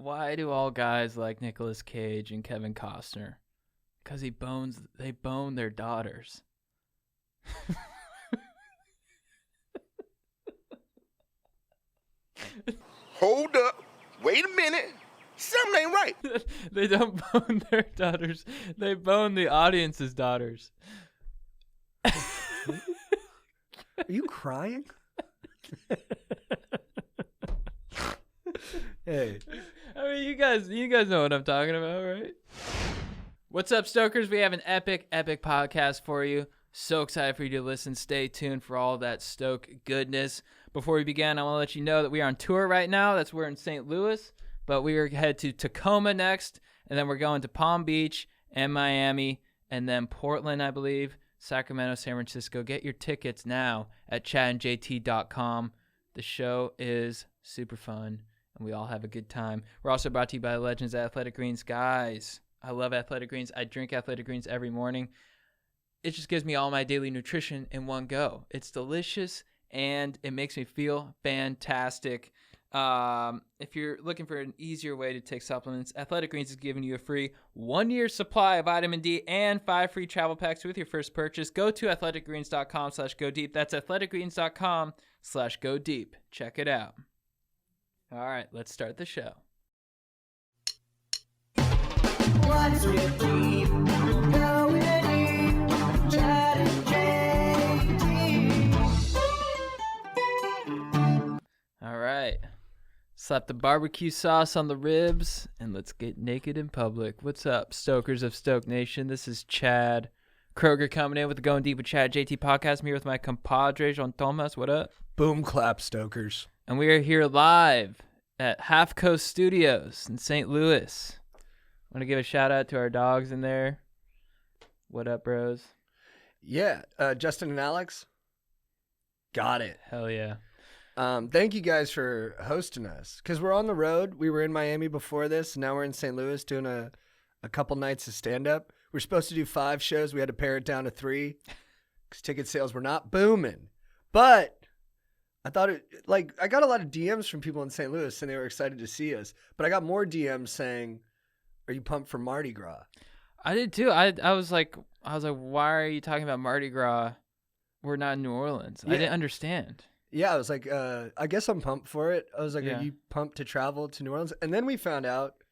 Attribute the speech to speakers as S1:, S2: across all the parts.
S1: Why do all guys like Nicolas Cage and Kevin Costner? Because they bone their daughters.
S2: Hold up. Wait a minute. Something ain't right.
S1: They don't bone their daughters. They bone the audience's daughters.
S3: Are you crying? Hey.
S1: I mean, you guys know what I'm talking about, right? What's up, Stokers? We have an epic podcast for you. So excited for you to listen. Stay tuned for all that Stoke goodness. Before we begin, I want to let you know that we are on tour right now. We're in St. Louis, but we are headed to Tacoma next, and then we're going to Palm Beach and Miami, and then Portland, I believe, Sacramento, San Francisco. Get your tickets now at chadandjt.com. The show is super fun, and we all have a good time. We're also brought to you by the Legends at Athletic Greens. Guys, I love Athletic Greens. I drink Athletic Greens every morning. It just gives me all my daily nutrition in one go. It's delicious, and it makes me feel fantastic. If you're looking for an easier way to take supplements, Athletic Greens is giving you a free 1-year supply of vitamin D and 5 free travel packs with your first purchase. Go to athleticgreens.com/go-deep. That's athleticgreens.com/go-deep. Check it out. All right, let's start the show.
S4: What's with deep? Going deep. Chad and JT.
S1: All right. Slap the barbecue sauce on the ribs, and let's get naked in public. What's up, Stokers of Stoke Nation? This is Chad Kroger coming in with the Going Deep with Chad JT podcast. I'm here with my compadre, Jean Thomas. What up?
S3: Boom clap, Stokers.
S1: And we are here live at Half Coast Studios in St. Louis. I want to give a shout out to our dogs in there. What up, bros?
S3: Yeah, Justin and Alex. Got it.
S1: Hell yeah.
S3: Thank you guys for hosting us, because we're on the road. We were in Miami before this, and now we're in St. Louis doing a couple nights of stand-up. We're supposed to do 5 shows. We had to pare it down to 3 because ticket sales were not booming. But I thought I got a lot of DMs from people in St. Louis, and they were excited to see us. But I got more DMs saying, "Are you pumped for Mardi Gras?"
S1: I did too. I was like, why are you talking about Mardi Gras? We're not in New Orleans.
S3: Yeah.
S1: I didn't understand.
S3: Yeah, I was like, I guess I'm pumped for it. I was like,
S1: Yeah.
S3: Are you pumped to travel to New Orleans? And then we found out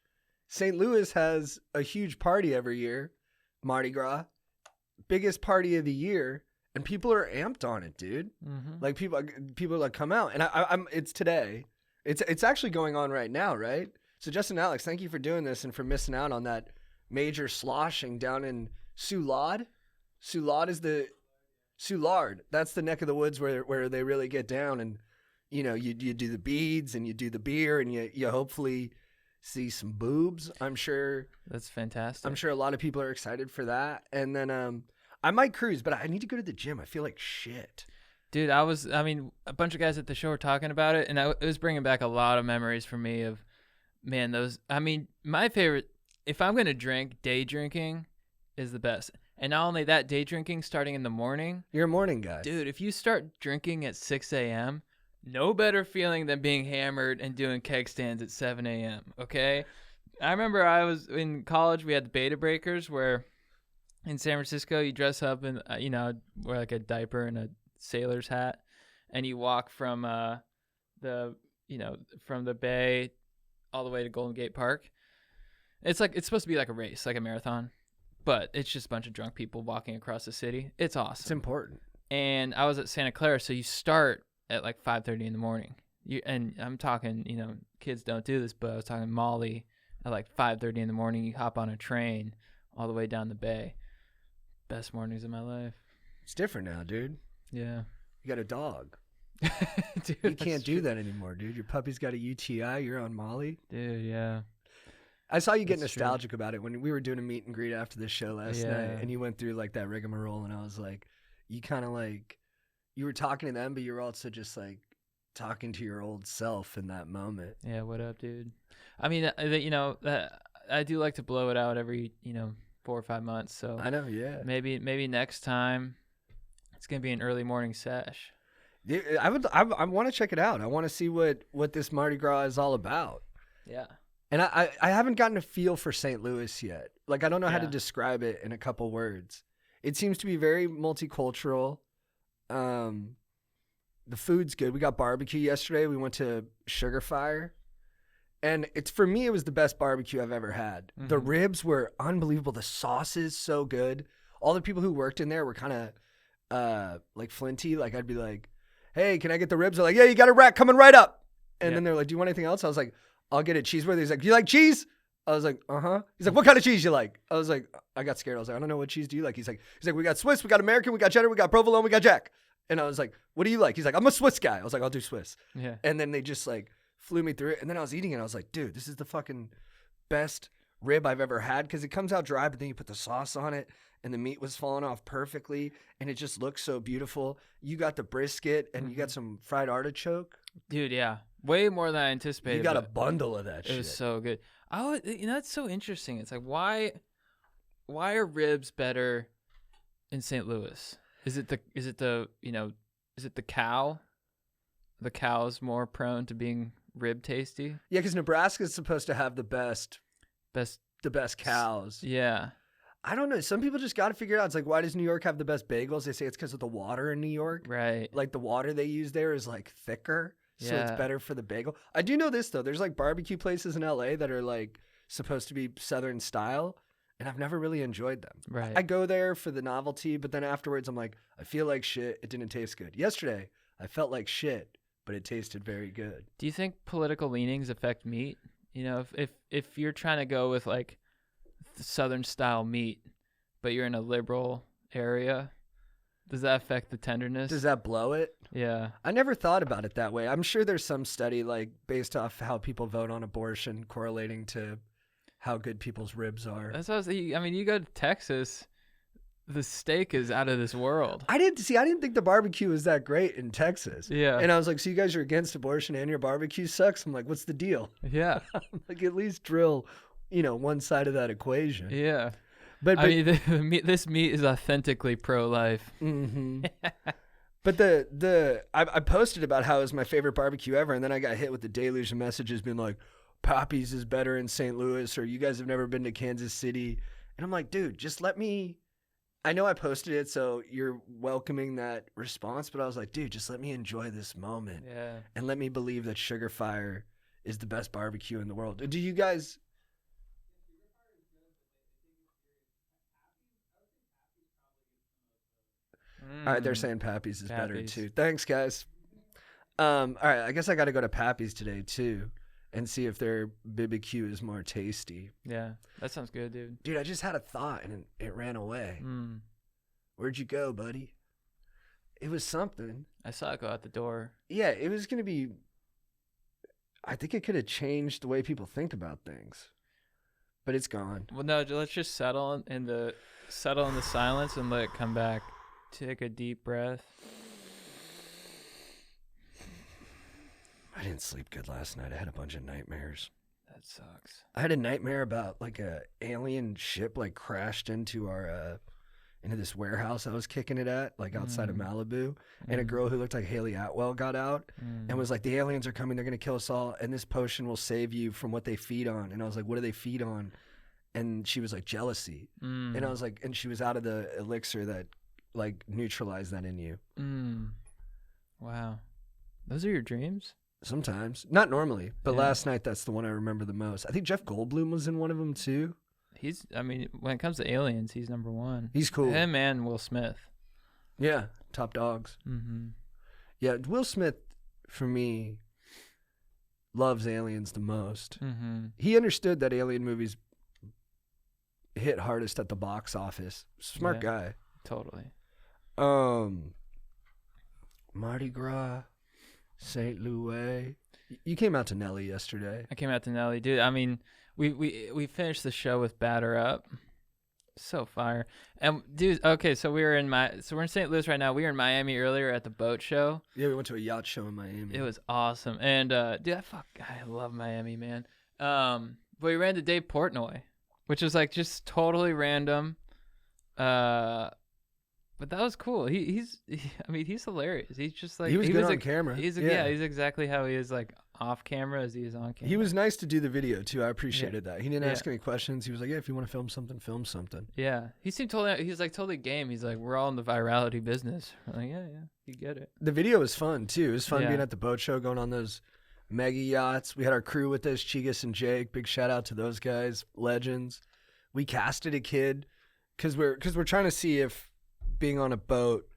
S3: St. Louis has a huge party every year, Mardi Gras, biggest party of the year, and people are amped on it, dude.
S1: Mm-hmm.
S3: Like people are like, come out, and I'm it's today. It's actually going on right now, right? So Justin and Alex, thank you for doing this and for missing out on that major sloshing down in Soulard. Soulard, that's the neck of the woods where they really get down, and you do the beads and you do the beer and you hopefully see some boobs. I'm sure
S1: That's fantastic.
S3: I'm sure a lot of people are excited for that. And then I might cruise, but I need to go to the gym. I feel like shit.
S1: Dude, a bunch of guys at the show were talking about it, and it was bringing back a lot of memories for me of, man, my favorite, if I'm going to drink, day drinking is the best. And not only that, day drinking starting in the morning.
S3: You're a morning guy.
S1: Dude, if you start drinking at 6 a.m., no better feeling than being hammered and doing keg stands at 7 a.m., okay? I remember I was in college, we had the Beta Breakers, where in San Francisco you dress up and, wear like a diaper and a sailor's hat, and you walk from the bay all the way to Golden Gate Park. It's supposed to be like a race, like a marathon. But it's just a bunch of drunk people walking across the city. It's awesome.
S3: It's important.
S1: And I was at Santa Clara, so you start at like 5:30 in the morning. And I'm talking, kids don't do this, but I was talking Molly at like 5:30 in the morning. You hop on a train all the way down the bay. Best mornings of my life.
S3: It's different now, dude.
S1: Yeah.
S3: You got a dog.
S1: Dude,
S3: You can't do that anymore, dude. Your puppy's got a UTI. You're on Molly.
S1: Dude, yeah.
S3: I saw you get
S1: That's
S3: nostalgic about it when we were doing a meet and greet after this show last night, and you went through like that rigmarole, and I was like, you kind of like, you were talking to them, but you were also just like talking to your old self in that moment.
S1: Yeah, what up, dude? I mean, I do like to blow it out every, 4 or 5 months. So
S3: I know, yeah.
S1: Maybe next time it's gonna be an early morning sesh.
S3: I want to check it out. I want to see what this Mardi Gras is all about.
S1: Yeah.
S3: And I haven't gotten a feel for St. Louis yet. Like, I don't know how to
S1: Yeah.
S3: describe it in a couple words. It seems to be very multicultural. The food's good. We got barbecue yesterday. We went to Sugar Fire. And for me, it was the best barbecue I've ever had. The ribs were unbelievable. The sauce is so good. All the people who worked in there were kind of like flinty. Like, I'd be like, hey, can I get the ribs? They're like, yeah, you got a rack coming right up. And then they're like, do you want anything else? I was like, I'll get a cheeseburger. He's like, do you like cheese? I was like, uh-huh. He's like, what kind of cheese you like? I was like, I got scared. I was like, I don't know, what cheese do you like? He's like, we got Swiss, we got American, we got cheddar, we got provolone, we got Jack. And I was like, what do you like? He's like, I'm a Swiss guy. I was like, I'll do Swiss.
S1: Yeah.
S3: And then they just like flew me through it. And then I was eating it. I was like, dude, this is the fucking best rib I've ever had, because it comes out dry, but then you put the sauce on it and the meat was falling off perfectly and it just looks so beautiful. You got the brisket and you got some fried artichoke.
S1: Dude, yeah. Way more than I anticipated.
S3: You got a
S1: but
S3: bundle of that
S1: It
S3: shit.
S1: was so good. It's so interesting. It's like, why are ribs better in St. Louis? Is it the cow? The cow's more prone to being rib tasty?
S3: Yeah, because Nebraska's supposed to have the best cows.
S1: Yeah.
S3: I don't know. Some people just got to figure it out. It's like, why does New York have the best bagels? They say it's because of the water in New York.
S1: Right.
S3: Like, the water they use there is like thicker, so it's
S1: Yeah.
S3: better for the bagel. I do know this though. There's like barbecue places in LA that are like supposed to be Southern style, and I've never really enjoyed them.
S1: Right.
S3: I go there for the novelty, but then afterwards I'm like, I feel like shit. It didn't taste good. Yesterday, I felt like shit, but it tasted very good.
S1: Do you think political leanings affect meat? You know, if you're trying to go with like Southern style meat, but you're in a liberal area, does that affect the tenderness?
S3: Does that blow it?
S1: Yeah.
S3: I never thought about it that way. I'm sure there's some study like based off how people vote on abortion correlating to how good people's ribs are.
S1: That's what I was thinking. I mean, you go to Texas, the steak is out of this world.
S3: I didn't think the barbecue was that great in Texas.
S1: Yeah.
S3: And I was like, so you guys are against abortion and your barbecue sucks? I'm like, what's the deal?
S1: Yeah.
S3: Like, at least drill, one side of that equation.
S1: Yeah.
S3: But
S1: I mean, this meat is authentically pro-life.
S3: Mhm. But I posted about how it was my favorite barbecue ever, and then I got hit with the deluge of messages being like, Pappy's is better in St. Louis, or you guys have never been to Kansas City. And I'm like, dude, just let me. I know I posted it, so you're welcoming that response, but I was like, dude, just let me enjoy this moment.
S1: Yeah.
S3: And let me believe that Sugar Fire is the best barbecue in the world. Do you guys? All right, they're saying Pappy's is better
S1: Pappy's.
S3: too. Thanks, guys. All right, I guess I got to go to Pappy's today too, and see if their BBQ is more tasty.
S1: Yeah. That sounds good, dude.
S3: Dude, I just had a thought and it ran away.
S1: Mm.
S3: Where'd you go, buddy? It was something.
S1: I saw it go out the door.
S3: Yeah, it was gonna be. I think it could have changed the way people think about things, but it's gone.
S1: Well, no, let's just settle in the silence and let it come back. Take a deep breath.
S3: I didn't sleep good last night. I had a bunch of nightmares.
S1: That sucks.
S3: I had a nightmare about like a alien ship like crashed into our into this warehouse I was kicking it at, like outside of Malibu, and a girl who looked like Haley Atwell got out and was like, the aliens are coming, they're gonna kill us all, and this potion will save you from what they feed on. And I was like, what do they feed on? And she was like, jealousy. And I was like, and she was out of the elixir that like neutralize that in you.
S1: Wow. Those are your dreams?
S3: Sometimes. Not normally, but
S1: Yeah.
S3: last night that's the one I remember the most. I think Jeff Goldblum was in one of them too.
S1: When it comes to aliens, he's number one.
S3: He's cool.
S1: Him and Will Smith.
S3: Yeah, top dogs.
S1: Mm-hmm.
S3: Yeah, Will Smith, for me, loves aliens the most.
S1: Mm-hmm.
S3: He understood that alien movies hit hardest at the box office. Smart guy.
S1: Totally.
S3: Mardi Gras, St. Louis. You came out to Nelly yesterday.
S1: I came out to Nelly, dude. I mean, we finished the show with Batter Up. So fire. And dude, okay, so we're in St. Louis right now. We were in Miami earlier at the boat show.
S3: Yeah, we went to a yacht show in Miami.
S1: It was awesome. And dude, I love Miami, man. But we ran to Dave Portnoy, which was like just totally random. But that was cool. He's hilarious. He's just like
S3: He was good on
S1: like,
S3: camera.
S1: He's
S3: Yeah.
S1: he's exactly how he is like off camera as he is on camera.
S3: He was nice to do the video too. I appreciated that. He didn't
S1: Yeah.
S3: ask any questions. He was like, "Yeah, if you want to film something, film something."
S1: Yeah, he seemed totally. He's like totally game. He's like, we're all in the virality business. I'm like, yeah, you get it.
S3: The video was fun too. It was fun
S1: Yeah.
S3: being at the boat show, going on those mega yachts. We had our crew with us, Chigas and Jake. Big shout out to those guys, legends. We casted a kid because we're trying to see if being on a boat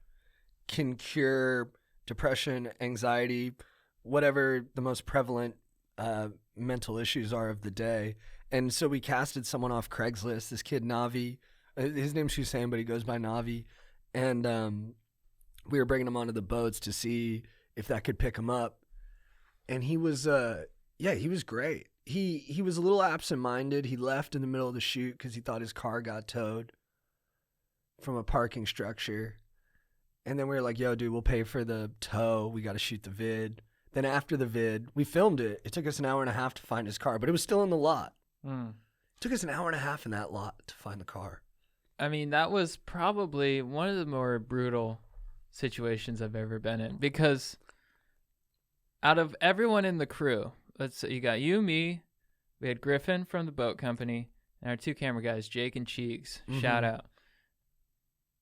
S3: can cure depression, anxiety, whatever the most prevalent mental issues are of the day. And so we casted someone off Craigslist, this kid Navi. His name's Hussein, but he goes by Navi. And we were bringing him onto the boats to see if that could pick him up. And he was, he was great. He was a little absent-minded. He left in the middle of the shoot because he thought his car got towed from a parking structure. And then we were like, yo, dude, we'll pay for the tow. We got to shoot the vid. Then after the vid, we filmed it. It took us an hour and a half to find his car, but it was still in the lot. It took us an hour and a half in that lot to find the car.
S1: I mean, that was probably one of the more brutal situations I've ever been in, because out of everyone in the crew, let's say you got you, me, we had Griffin from the boat company, and our 2 camera guys, Jake and Cheeks. Shout out.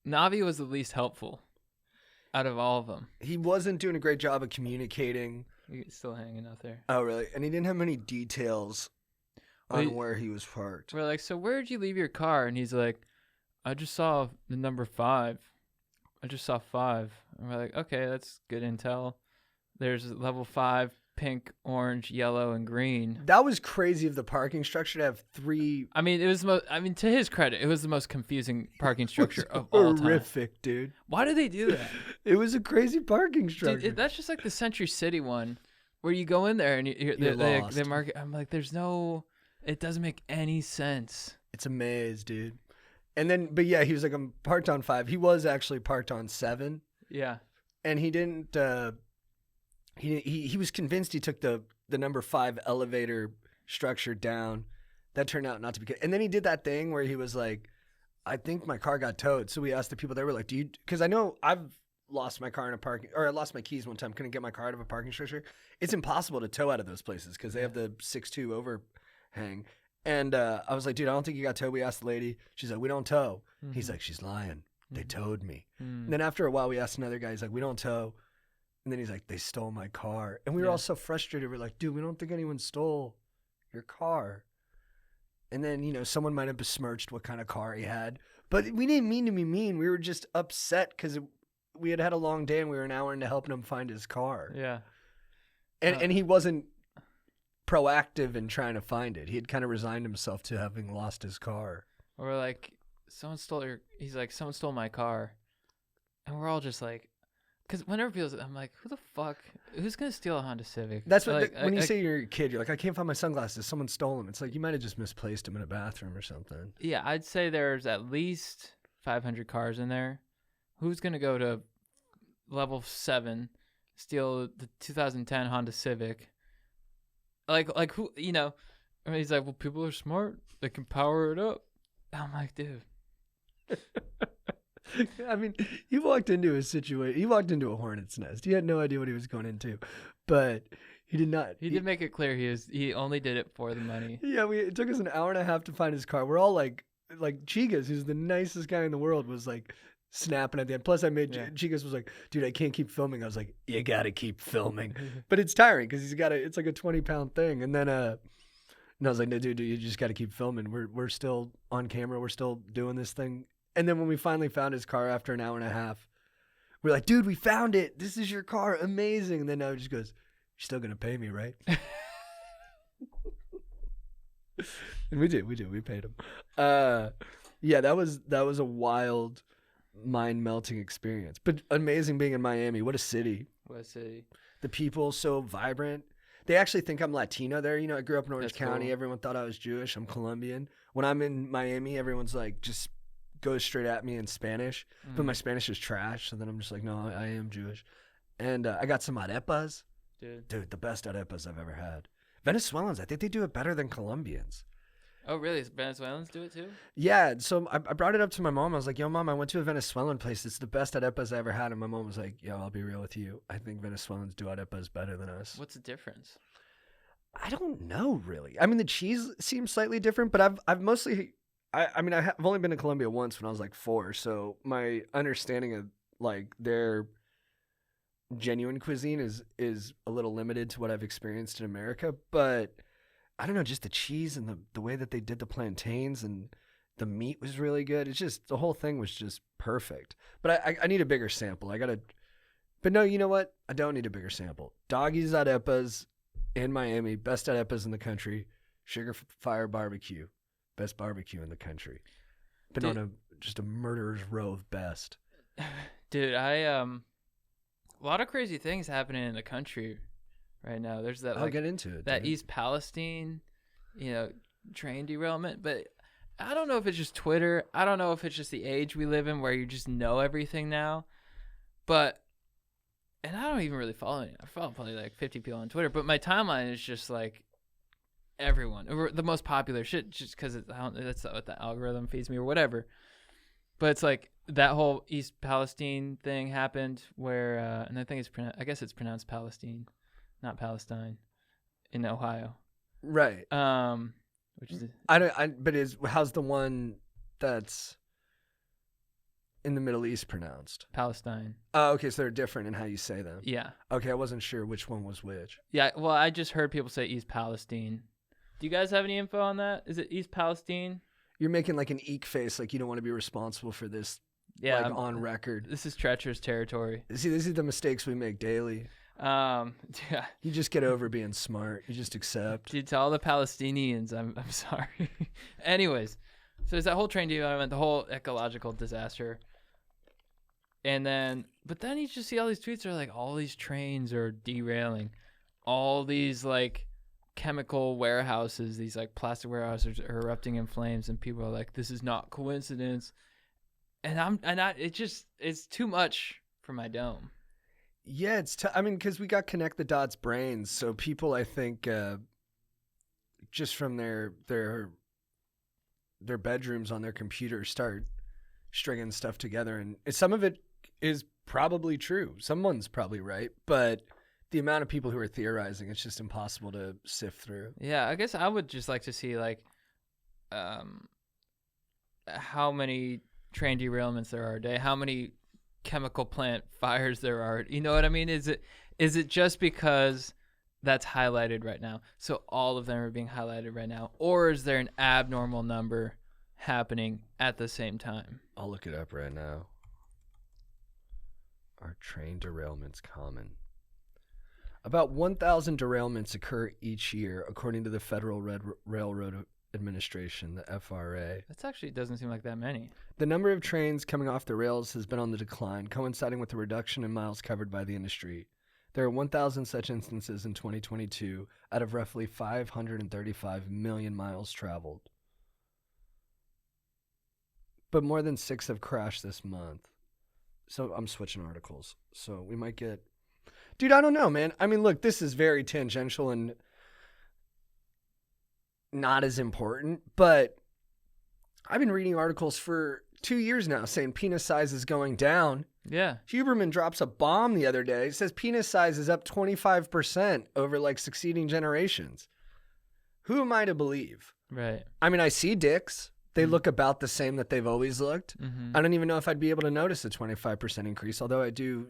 S1: Navi was the least helpful out of all of them.
S3: He wasn't doing a great job of communicating.
S1: You're still hanging out there.
S3: Oh, really? And he didn't have many details on where he was parked.
S1: We're like, so where did you leave your car? And he's like, I just saw the number 5. I just saw 5. And we're like, okay, that's good intel. There's level 5, pink, orange, yellow, and green.
S3: That was crazy of the parking structure to have 3.
S1: I mean, it was to his credit, it was the most confusing parking structure of all time.
S3: Horrific, dude.
S1: Why did they do that?
S3: It was a crazy parking structure.
S1: Dude, that's just like the Century City one, where you go in there and
S3: You're
S1: they
S3: lost.
S1: mark it. I'm like, it doesn't make any sense.
S3: It's a maze, dude. And then, but yeah, he was like, I'm parked on 5. He was actually parked on 7.
S1: Yeah.
S3: And he didn't, he was convinced he took the number 5 elevator structure down. That turned out not to be good. And then he did that thing where he was like, I think my car got towed. So we asked the people, they were like, because I know I've lost my car in a parking, or I lost my keys one time, couldn't get my car out of a parking structure. It's impossible to tow out of those places because they have the 6'2" overhang. And I was like, dude, I don't think you got towed. We asked the lady. She's like, we don't tow. He's like, she's lying. They towed me. And then after a while, we asked another guy. He's like, we don't tow. And then he's like, they stole my car. And we were all so frustrated. We're like, dude, we don't think anyone stole your car. And then, someone might have besmirched what kind of car he had. But we didn't mean to be mean. We were just upset because we had a long day and we were an hour into helping him find his car.
S1: Yeah.
S3: And he wasn't proactive in trying to find it. He had kind of resigned himself to having lost his car.
S1: Or we're like, someone stole my car. And we're all just like, because whenever people, I'm like, who the fuck, who's going to steal a Honda Civic?
S3: That's what,
S1: like,
S3: when you say you're a kid, you're like, I can't find my sunglasses. Someone stole them. It's like, you might have just misplaced them in a bathroom or something.
S1: Yeah, I'd say there's at least 500 cars in there. Who's going to go to level 7, steal the 2010 Honda Civic? Like who, I mean, he's like, well, people are smart. They can power it up. I'm like, dude.
S3: I mean, he walked into a situation. He walked into a hornet's nest. He had no idea what he was going into, but he did not.
S1: He did make it clear he only did it for the money.
S3: Yeah, it took us an hour and a half to find his car. We're all like Chigas, who's the nicest guy in the world, was like snapping at the end. Plus, I made Chigas was like, dude, I can't keep filming. I was like, you gotta keep filming, but it's tiring because it's like a 20-pound thing. And then I was like, no, dude, you just gotta keep filming. We're still on camera. We're still doing this thing. And then when we finally found his car after an hour and a half, we're like, dude, we found it. This is your car. Amazing. And then now he just goes, you're still going to pay me, right? And we did. We paid him. Yeah, that was a wild, mind-melting experience. But amazing being in Miami. What a city.
S1: What a city.
S3: The people so vibrant. They actually think I'm Latino there. I grew up in Orange
S1: That's
S3: County.
S1: cool.
S3: Everyone thought I was Jewish. I'm Colombian. When I'm in Miami, everyone's like, just goes straight at me in Spanish. But my Spanish is trash. So then I'm just like, no, I am Jewish. And I got some arepas. Dude, the best arepas I've ever had. Venezuelans, I think they do it better than Colombians.
S1: Oh, really? Venezuelans do it too?
S3: Yeah, so I brought it up to my mom. I was like, yo, Mom, I went to a Venezuelan place. It's the best arepas I ever had. And my mom was like, yo, I'll be real with you. I think Venezuelans do arepas better than us.
S1: What's the difference?
S3: I don't know really. I mean, the cheese seems slightly different, but I've mostly I've only been to Colombia once when I was like 4, so my understanding of like their genuine cuisine is a little limited to what I've experienced in America. But I don't know, just the cheese and the way that they did the plantains and the meat was really good. It's just the whole thing was just perfect. But I need a bigger sample. But no, you know what? I don't need a bigger sample. Doggy's Arepas in Miami, best arepas in the country. Sugar Fire Barbecue, best barbecue in the country. Been on just a murderer's row of best.
S1: Dude, a lot of crazy things happening in the country right now. There's that.
S3: I'll get into it.
S1: That
S3: dude.
S1: East Palestine, train derailment. But I don't know if it's just Twitter. I don't know if it's just the age we live in where you just know everything now. And I don't even really follow it. I follow probably like 50 people on Twitter, but my timeline is just like everyone, or the most popular shit, just because that's what the algorithm feeds me or whatever. But it's like that whole East Palestine thing happened where, and I think I guess it's pronounced Palestine, not Palestine, in Ohio.
S3: Right.
S1: Which is
S3: how's the one that's in the Middle East pronounced?
S1: Palestine.
S3: Oh, okay, so they're different in how you say them.
S1: Yeah.
S3: Okay, I wasn't sure which one was which.
S1: Yeah, well, I just heard people say East Palestine. Do you guys have any info on that? Is it East Palestine?
S3: You're making like an eek face, like you don't want to be responsible for this.
S1: Yeah,
S3: like on record.
S1: This is treacherous territory.
S3: See, this is the mistakes we make daily.
S1: Yeah.
S3: You just get over being smart. You just accept.
S1: Dude, to all the Palestinians, I'm sorry. Anyways, so there's that whole train derailment, the whole ecological disaster. But then you just see all these tweets that are like, all these trains are derailing. All these like chemical warehouses, these like plastic warehouses are erupting in flames, and people are like, this is not coincidence. It's too much for my dome.
S3: Yeah, because we got connect the dots brains, so people, I think, just from their bedrooms on their computers start stringing stuff together, and some of it is probably true. Someone's probably right, but the amount of people who are theorizing, it's just impossible to sift through.
S1: Yeah, I guess I would just like to see like how many train derailments there are a day, how many chemical plant fires there are. You know what I mean? Is it just because that's highlighted right now, so all of them are being highlighted right now, or is there an abnormal number happening at the same time?
S3: I'll look it up right now. Are train derailments common? About 1,000 derailments occur each year, according to the Federal Railroad Administration, the FRA.
S1: That actually doesn't seem like that many.
S3: The number of trains coming off the rails has been on the decline, coinciding with the reduction in miles covered by the industry. There are 1,000 such instances in 2022 out of roughly 535 million miles traveled. But more than 6 have crashed this month. So I'm switching articles. So we might get... Dude, I don't know, man. I mean, look, this is very tangential and not as important, but I've been reading articles for 2 years now saying penis size is going down.
S1: Yeah.
S3: Huberman drops a bomb the other day. It says penis size is up 25% over like succeeding generations. Who am I to believe?
S1: Right.
S3: I mean, I see dicks. They look about the same that they've always looked.
S1: Mm-hmm.
S3: I don't even know if I'd be able to notice a 25% increase, although I do,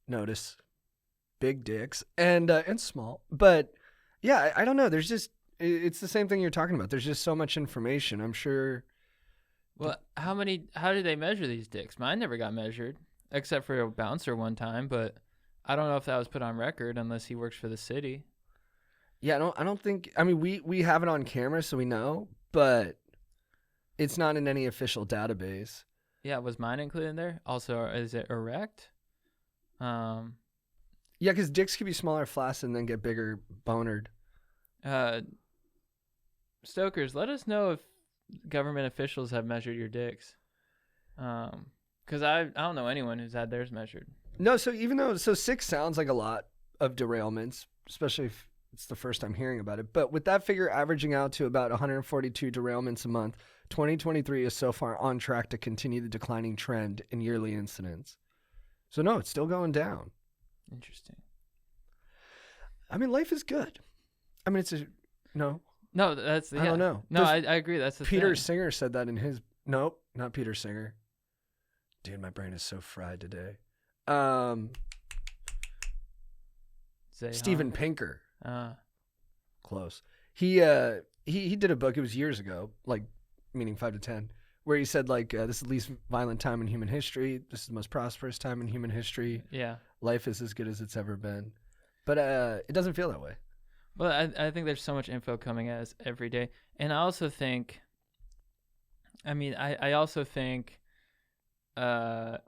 S3: notice big dicks and small. But yeah, I don't know. There's just, it's the same thing you're talking about. There's just so much information. I'm sure.
S1: Well, how do they measure these dicks? Mine never got measured, except for a bouncer one time, but I don't know if that was put on record unless he works for the city.
S3: Yeah, I don't think, I mean, we have it on camera, so we know, but it's not in any official database.
S1: Yeah, was mine included in there? Also, is it erect?
S3: Yeah, because dicks can be smaller, flaccid, and then get bigger, bonered.
S1: Stokers, let us know if government officials have measured your dicks. Because I don't know anyone who's had theirs measured.
S3: No, so 6 sounds like a lot of derailments, especially if it's the first time hearing about it. But with that figure averaging out to about 142 derailments a month, 2023 is so far on track to continue the declining trend in yearly incidents. So no, it's still going down.
S1: Interesting.
S3: I mean, life is good. I mean, it's a no.
S1: No, that's
S3: I don't know.
S1: No,
S3: Does
S1: I agree. That's the
S3: Peter
S1: thing.
S3: Singer said that in his. Nope, not Peter Singer. Dude, my brain is so fried today. Steven Pinker. Close. He did a book. It was years ago, like meaning 5 to 10, where he said like this is the least violent time in human history. This is the most prosperous time in human history.
S1: Yeah.
S3: Life is as good as it's ever been, but it doesn't feel that way.
S1: Well, I think there's so much info coming at us every day, and I also think. I mean, I also think. Yeah,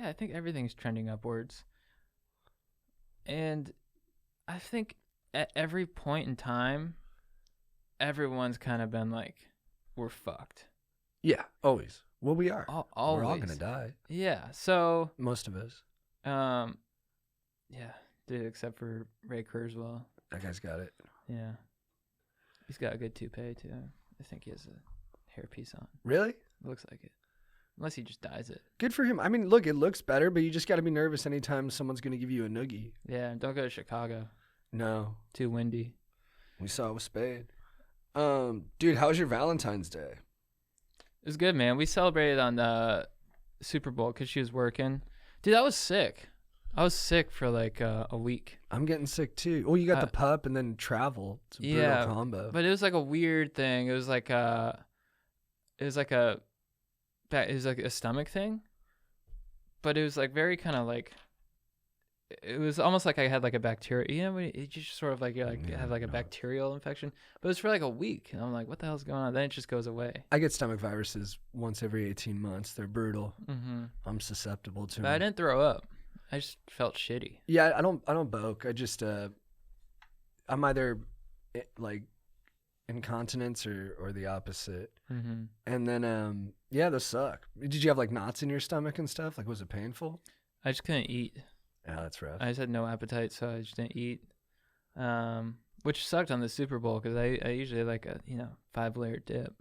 S1: I think everything's trending upwards, and I think at every point in time, everyone's kind of been like, we're fucked.
S3: Yeah, always. Well, we are.
S1: Always.
S3: We're all gonna die.
S1: Yeah. So.
S3: Most of us.
S1: Yeah, dude. Except for Ray Kurzweil.
S3: That guy's got it.
S1: Yeah. He's got a good toupee too. I think he has a hairpiece on.
S3: Really?
S1: Looks like it. Unless he just dyes it.
S3: Good for him. I mean, look, it looks better, but you just got to be nervous anytime someone's gonna give you a noogie.
S1: Yeah. Don't go to Chicago.
S3: No.
S1: Too windy.
S3: We saw it with Spade. Dude, how was your Valentine's Day?
S1: It was good, man. We celebrated on the Super Bowl because she was working. Dude, I was sick. I was sick for like a week.
S3: I'm getting sick too. Oh, you got the pup and then travel. It's a brutal combo.
S1: But it was like a weird thing. It was like a stomach thing. But it was like very kind of like. It was almost like I had like a bacteria. You know, it just sort of like you have like a bacterial infection. But it was for like a week, and I'm like, what the hell's going on? Then it just goes away.
S3: I get stomach viruses once every 18 months. They're brutal.
S1: Mm-hmm.
S3: I'm susceptible to
S1: But
S3: them.
S1: I didn't throw up. I just felt shitty.
S3: Yeah, I don't boke. I just I'm either like incontinence or the opposite.
S1: Mm-hmm.
S3: And then yeah, those suck. Did you have like knots in your stomach and stuff? Like, was it painful?
S1: I just couldn't eat.
S3: Yeah, that's rough.
S1: I just had no appetite, so I just didn't eat. Which sucked on the Super Bowl because I usually like a 5-layer dip.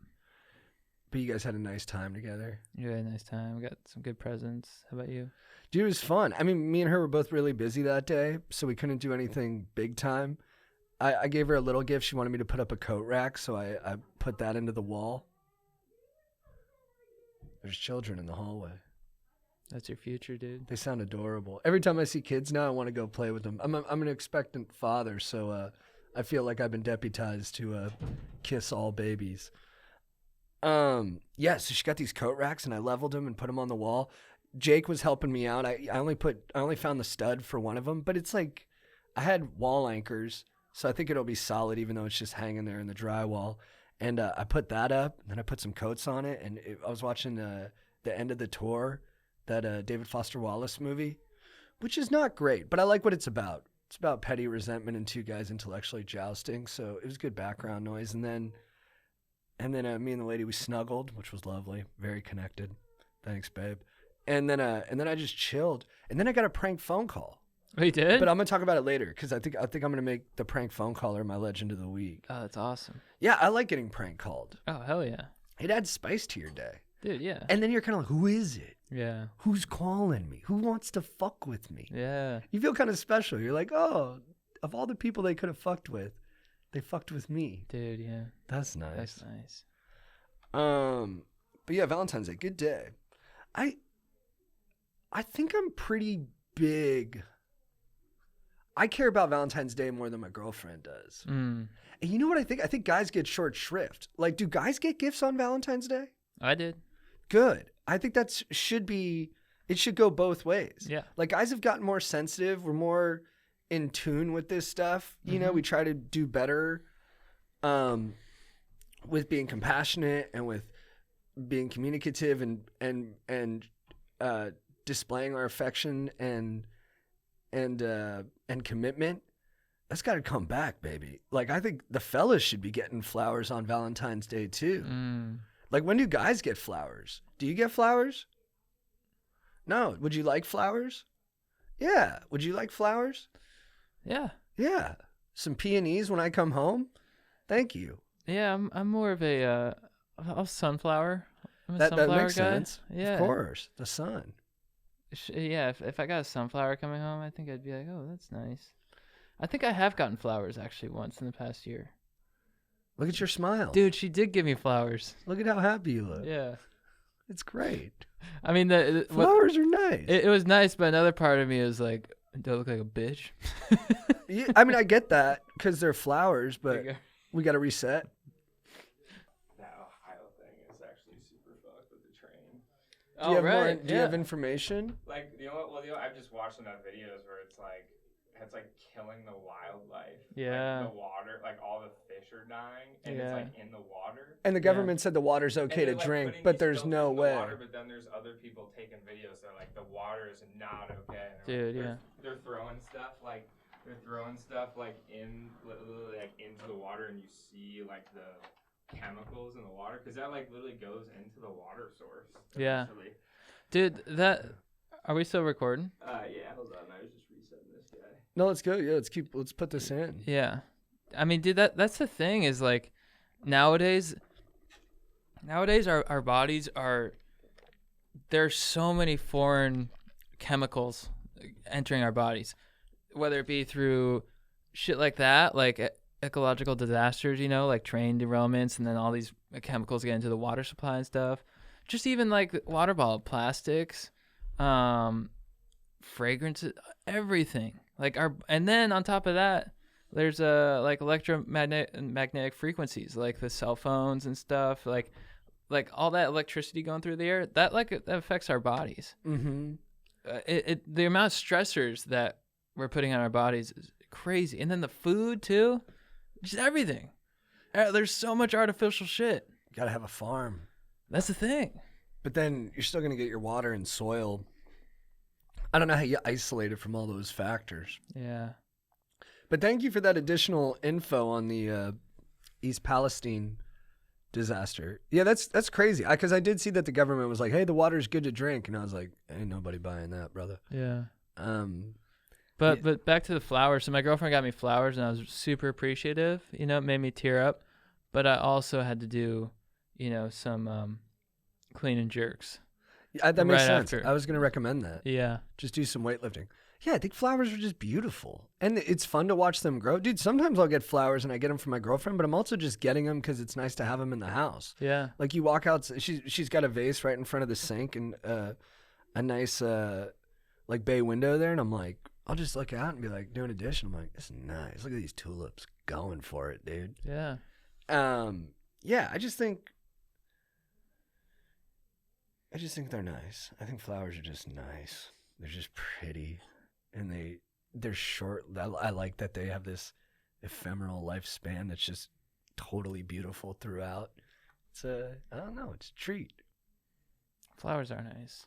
S3: But you guys had a nice time together.
S1: You had a nice time. We got some good presents. How about you?
S3: Dude, it was fun. I mean, me and her were both really busy that day, so we couldn't do anything big time. I gave her a little gift. She wanted me to put up a coat rack, so I put that into the wall. There's children in the hallway.
S1: That's your future, dude.
S3: They sound adorable. Every time I see kids now, I want to go play with them. I'm an expectant father, so I feel like I've been deputized to kiss all babies. Yeah, so she got these coat racks, and I leveled them and put them on the wall. Jake was helping me out. I only found the stud for one of them, but it's like I had wall anchors, so I think it'll be solid even though it's just hanging there in the drywall. And I put that up, and then I put some coats on it, and I was watching the end of the tour, that David Foster Wallace movie, which is not great, but I like what it's about. It's about petty resentment and two guys intellectually jousting, so it was good background noise. And then me and the lady, we snuggled, which was lovely, very connected. Thanks, babe. And then I just chilled, and then I got a prank phone call.
S1: Oh, you did?
S3: But I'm gonna talk about it later because I think I'm gonna make the prank phone caller my legend of the week.
S1: Oh, that's awesome.
S3: Yeah, I like getting prank called.
S1: Oh, hell yeah.
S3: It adds spice to your day.
S1: Dude, yeah.
S3: And then you're kind of like, who is it?
S1: Yeah.
S3: Who's calling me? Who wants to fuck with me?
S1: Yeah.
S3: You feel kind of special. You're like, oh, of all the people they could have fucked with, they fucked with me.
S1: Dude, yeah.
S3: That's nice.
S1: That's nice.
S3: But yeah, Valentine's Day, good day. I think I'm pretty big. I care about Valentine's Day more than my girlfriend does.
S1: Mm.
S3: And you know what I think? I think guys get short shrift. Like, do guys get gifts on Valentine's Day?
S1: I did.
S3: Good. I think it should go both ways.
S1: Yeah.
S3: Like, guys have gotten more sensitive. We're more in tune with this stuff. You know, we try to do better with being compassionate and with being communicative and displaying our affection and commitment. That's got to come back, baby. Like, I think the fellas should be getting flowers on Valentine's Day too.
S1: Mm.
S3: Like, when do guys get flowers? Do you get flowers? No. Would you like flowers? Yeah. Would you like flowers?
S1: Yeah.
S3: Yeah. Some peonies when I come home? Thank you.
S1: Yeah, I'm more of a sunflower. I'm a
S3: That
S1: sunflower
S3: makes
S1: guy.
S3: sense.
S1: Yeah.
S3: Of course. The sun.
S1: Yeah, if I got a sunflower coming home, I think I'd be like, oh, that's nice. I think I have gotten flowers actually once in the past year.
S3: Look at your smile.
S1: Dude, she did give me flowers.
S3: Look at how happy you look.
S1: Yeah.
S3: It's great.
S1: I mean,
S3: Flowers are nice.
S1: it was nice, but another part of me was like, do I look like a bitch?
S3: Yeah, I mean, I get that because they're flowers, but we got to reset.
S5: That Ohio thing is actually super fucked with the train.
S3: Do you have more, do you have information?
S5: Like, I've just watched enough videos where it's like killing the wildlife.
S1: Yeah.
S5: Like the water, like all the fish are dying, and it's like in the water.
S3: And the government said the water's okay to
S5: like,
S3: drink,
S5: putting
S3: but
S5: these
S3: there's
S5: filters
S3: no
S5: in the
S3: way.
S5: Water, but then there's other people taking videos that are like the water is not okay. And
S1: Dude,
S5: they're throwing stuff like in literally like into the water, and you see like the chemicals in the water because that like literally goes into the water source.
S1: Yeah.
S5: Eventually.
S1: Dude, are we still recording?
S5: Yeah. Hold on, I was just resetting this guy.
S3: No, let's go. Yeah, let's put this in.
S1: Yeah. I mean, dude, that's the thing is like nowadays our bodies there's so many foreign chemicals entering our bodies, whether it be through shit like that, like ecological disasters, like train derailments, and then all these chemicals get into the water supply and stuff. Just even like water bottle plastics, fragrances, everything. And then on top of that, there's like electromagnetic frequencies, like the cell phones and stuff, like all that electricity going through the air. That affects our bodies.
S3: Mm-hmm.
S1: The amount of stressors that we're putting on our bodies is crazy, and then the food too, just everything. There's so much artificial shit.
S3: You gotta have a farm.
S1: That's the thing.
S3: But then you're still gonna get your water and soil. I don't know how you isolate it from all those factors.
S1: Yeah.
S3: But thank you for that additional info on the East Palestine disaster. Yeah, that's crazy. Because I did see that the government was like, "Hey, the water's good to drink," and I was like, "Ain't nobody buying that, brother."
S1: Yeah.
S3: But
S1: But back to the flowers. So my girlfriend got me flowers, and I was super appreciative. It made me tear up. But I also had to do, some clean and jerks.
S3: that makes
S1: right
S3: sense.
S1: after.
S3: I was gonna recommend that.
S1: Yeah.
S3: Just do some weightlifting. Yeah, I think flowers are just beautiful. And it's fun to watch them grow. Dude, sometimes I'll get flowers and I get them for my girlfriend, but I'm also just getting them because it's nice to have them in the house.
S1: Yeah.
S3: Like you walk out, she's got a vase right in front of the sink and a nice like bay window there. And I'm like, I'll just look out and be like, doing a dish. And I'm like, this is nice. Look at these tulips going for it, dude.
S1: Yeah.
S3: Yeah, I just think they're nice. I think flowers are just nice. They're just pretty. And they're short. I like that they have this ephemeral lifespan that's just totally beautiful throughout. It's I don't know, it's a treat.
S1: Flowers are nice.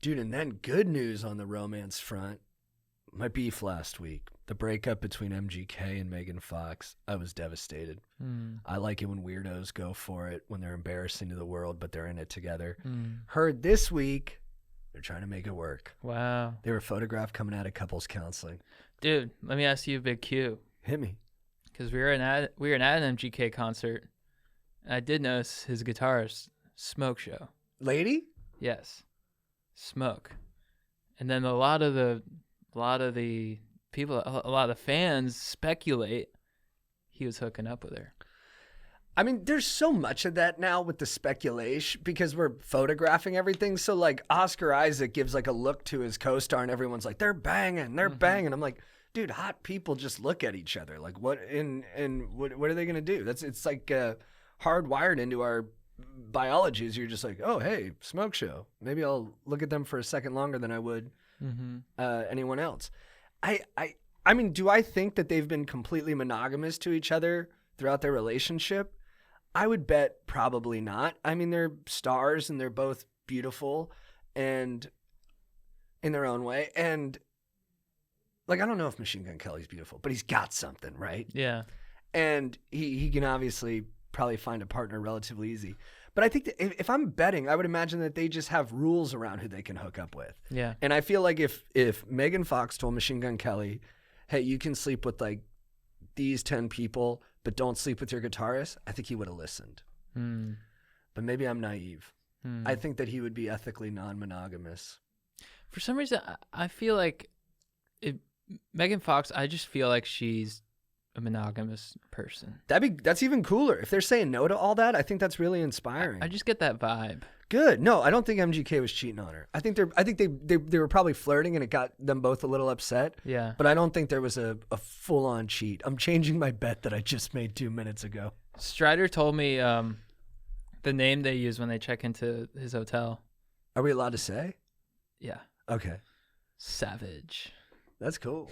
S3: Dude, and then good news on the romance front. My beef last week, the breakup between MGK and Megan Fox, I was devastated. I like it when weirdos go for it, when they're embarrassing to the world, but they're in it together. Heard this week, they're trying to make it work.
S1: Wow.
S3: They were photographed coming out of couples counseling.
S1: Dude, let me ask you, Big Q.
S3: Hit me.
S1: Because we were at an MGK concert, and I did notice his guitarist, Smoke Show.
S3: Lady?
S1: Yes. Smoke. And then a lot of the people, a lot of the fans speculate he was hooking up with her.
S3: I mean, there's so much of that now with the speculation because we're photographing everything. So like Oscar Isaac gives like a look to his co-star and everyone's like, they're banging. I'm like, dude, hot people just look at each other. Like what are they going to do? It's like hardwired into our biology is you're just like, oh, hey, Smoke Show. Maybe I'll look at them for a second longer than I would anyone else. I mean, do I think that they've been completely monogamous to each other throughout their relationship? I would bet probably not. I mean, they're stars and they're both beautiful and in their own way. And like, I don't know if Machine Gun Kelly's beautiful, but he's got something, right?
S1: Yeah.
S3: And he can obviously probably find a partner relatively easy. But I think that if I'm betting, I would imagine that they just have rules around who they can hook up with.
S1: Yeah.
S3: And I feel like if Megan Fox told Machine Gun Kelly, hey, you can sleep with like these 10 people, but don't sleep with your guitarist, I think he would have listened. But maybe I'm naive. I think that he would be ethically non-monogamous.
S1: For some reason, I feel like Megan Fox, I just feel like she's a monogamous person.
S3: That's even cooler. If they're saying no to all that, I think that's really inspiring.
S1: I just get that vibe.
S3: Good. No, I don't think MGK was cheating on her. I think they were probably flirting and it got them both a little upset.
S1: Yeah.
S3: But I don't think there was a full on cheat. I'm changing my bet that I just made 2 minutes ago.
S1: Strider told me the name they use when they check into his hotel.
S3: Are we allowed to say?
S1: Yeah.
S3: Okay.
S1: Savage.
S3: That's cool.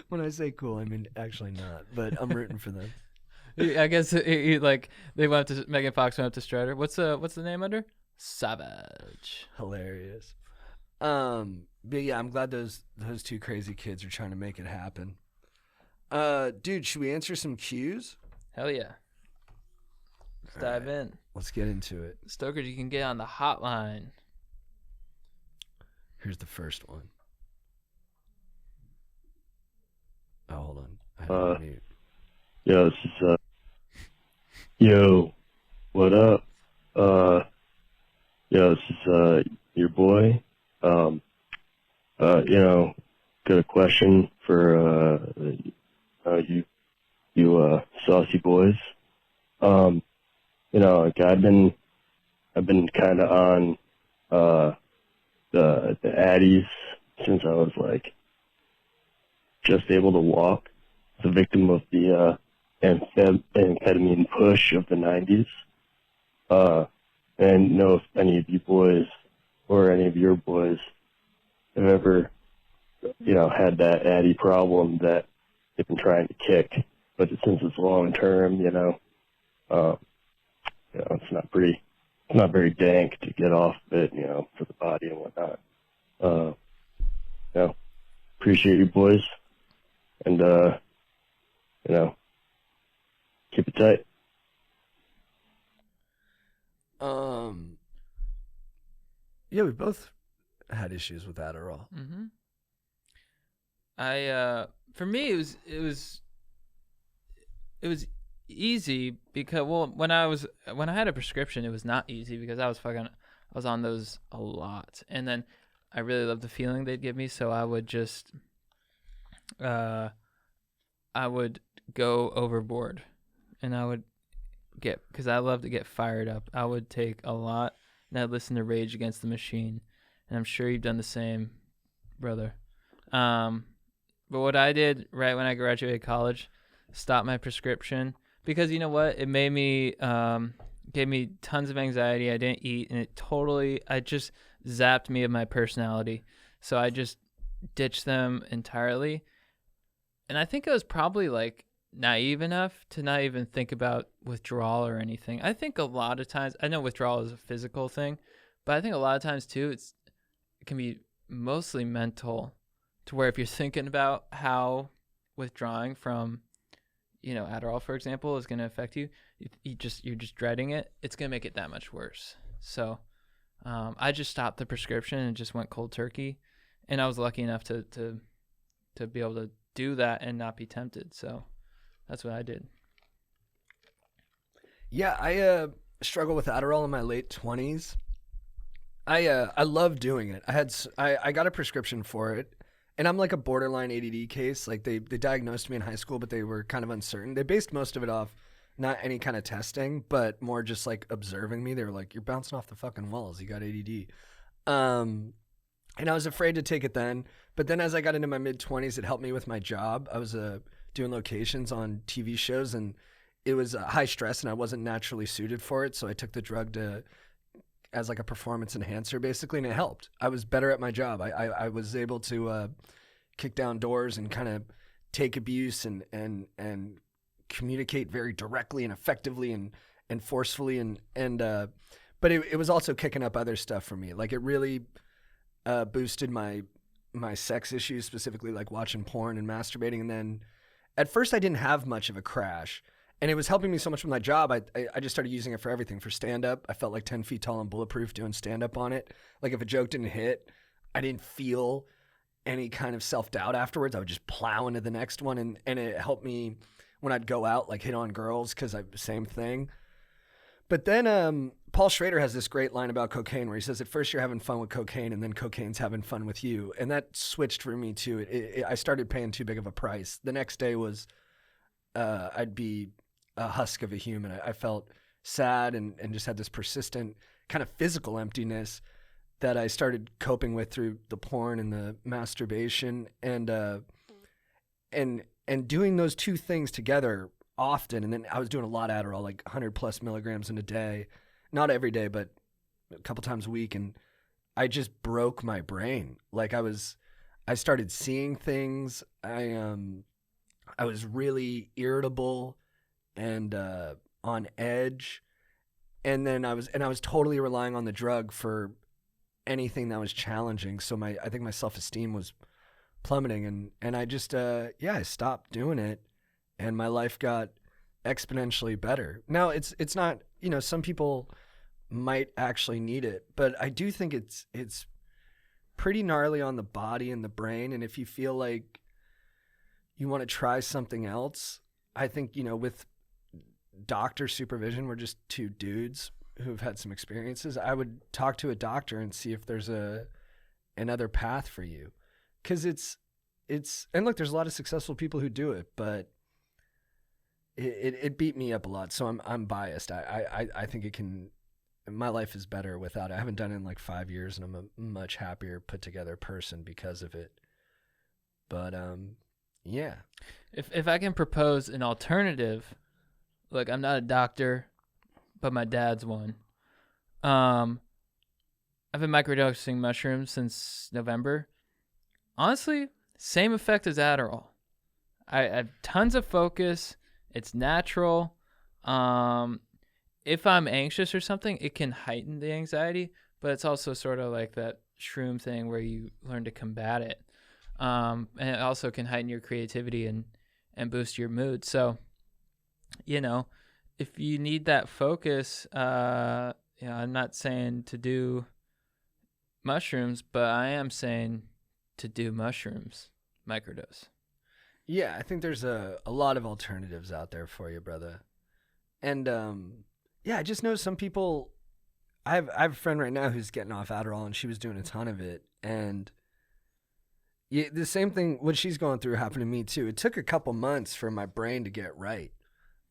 S3: When I say cool, I mean actually not, but I'm rooting for them.
S1: I guess like they went to Megan Fox went up to Strider. What's the name under? Savage.
S3: Hilarious. But yeah, I'm glad those two crazy kids are trying to make it happen. Dude, should we answer some cues?
S1: Hell yeah. Let's dive in.
S3: Let's get into it.
S1: Stokers, you can get on the hotline.
S3: Here's the first one. Oh, hold on. I had to unmute.
S6: Yeah, this is yo, what up? Yeah, this is your boy. Got a question for you saucy boys. Like I've been kind of on the Addies since I was like just able to walk. The victim of the amphetamine push of the 90s. And know if any of you boys or any of your boys have ever, had that Addy problem that they've been trying to kick, but since it's long term, it's not very dank to get off of it, for the body and whatnot. Appreciate you boys, and keep it tight.
S3: Yeah, we both had issues with Adderall.
S1: Mm-hmm. For me, it was easy because when I had a prescription, it was not easy because I was on those a lot, and then I really loved the feeling they'd give me, so I would just I would go overboard, and I would because I love to get fired up. I would take a lot, and I'd listen to Rage Against the Machine, and I'm sure you've done the same, brother. But what I did right when I graduated college, stopped my prescription because you know what? It made me gave me tons of anxiety. I didn't eat, and I just zapped me of my personality. So I just ditched them entirely. And I think I was probably like naive enough to not even think about withdrawal or anything. I think a lot of times, I know withdrawal is a physical thing, but I think a lot of times too, it can be mostly mental, to where if you're thinking about how withdrawing from, Adderall, for example, is going to affect you, you're just dreading it. It's going to make it that much worse. So I just stopped the prescription and just went cold turkey, and I was lucky enough to be able to do that and not be tempted. So that's what I did.
S3: Yeah, I struggled with Adderall in my late 20s. I love doing it. I got a prescription for it, and I'm like a borderline ADD case. Like they diagnosed me in high school, but they were kind of uncertain. They based most of it off not any kind of testing, but more just like observing me. They were like, "You're bouncing off the fucking walls. You got ADD." And I was afraid to take it then. But then as I got into my mid-20s, it helped me with my job. I was doing locations on TV shows, and it was high stress, and I wasn't naturally suited for it. So I took the drug as like a performance enhancer, basically, and it helped. I was better at my job. I was able to kick down doors and kind of take abuse and communicate very directly and effectively and forcefully. But it was also kicking up other stuff for me. Like it really boosted my sex issues, specifically like watching porn and masturbating. And then at first I didn't have much of a crash, and it was helping me so much with my job. I just started using it for everything. For stand-up, I felt like 10 feet tall and bulletproof doing stand-up on it. Like if a joke didn't hit, I didn't feel any kind of self-doubt afterwards. I would just plow into the next one, and it helped me when I'd go out, like hit on girls, because same thing. But then Paul Schrader has this great line about cocaine where he says, at first you're having fun with cocaine and then cocaine's having fun with you. And that switched for me too. I started paying too big of a price. The next day was, I'd be a husk of a human. I felt sad and just had this persistent kind of physical emptiness that I started coping with through the porn and the masturbation and doing those two things together often. And then I was doing a lot of Adderall, like 100 plus milligrams in a day. Not every day, but a couple times a week. And I just broke my brain. Like I started seeing things. I was really irritable and on edge. And then I was totally relying on the drug for anything that was challenging. So I think my self-esteem was plummeting. And I just, I stopped doing it and my life got exponentially better. Now it's not, some people might actually need it, but I do think it's pretty gnarly on the body and the brain. And if you feel like you want to try something else, I think, with doctor supervision, we're just two dudes who've had some experiences. I would talk to a doctor and see if there's another path for you. Cause it's, and look, there's a lot of successful people who do it, but it beat me up a lot. So I'm biased. I think it can, my life is better without it. I haven't done it in like 5 years and I'm a much happier put together person because of it. But, yeah.
S1: If I can propose an alternative, look, I'm not a doctor, but my dad's one. I've been microdosing mushrooms since November. Honestly, same effect as Adderall. I have tons of focus. It's natural. If I'm anxious or something, it can heighten the anxiety, but it's also sort of like that shroom thing where you learn to combat it. And it also can heighten your creativity and boost your mood. So, if you need that focus, I'm not saying to do mushrooms, but I am saying to do mushrooms, microdose.
S3: Yeah, I think there's a lot of alternatives out there for you, brother. And, I just know some people. I have a friend right now who's getting off Adderall, and she was doing a ton of it. And the same thing, what she's going through happened to me too. It took a couple months for my brain to get right.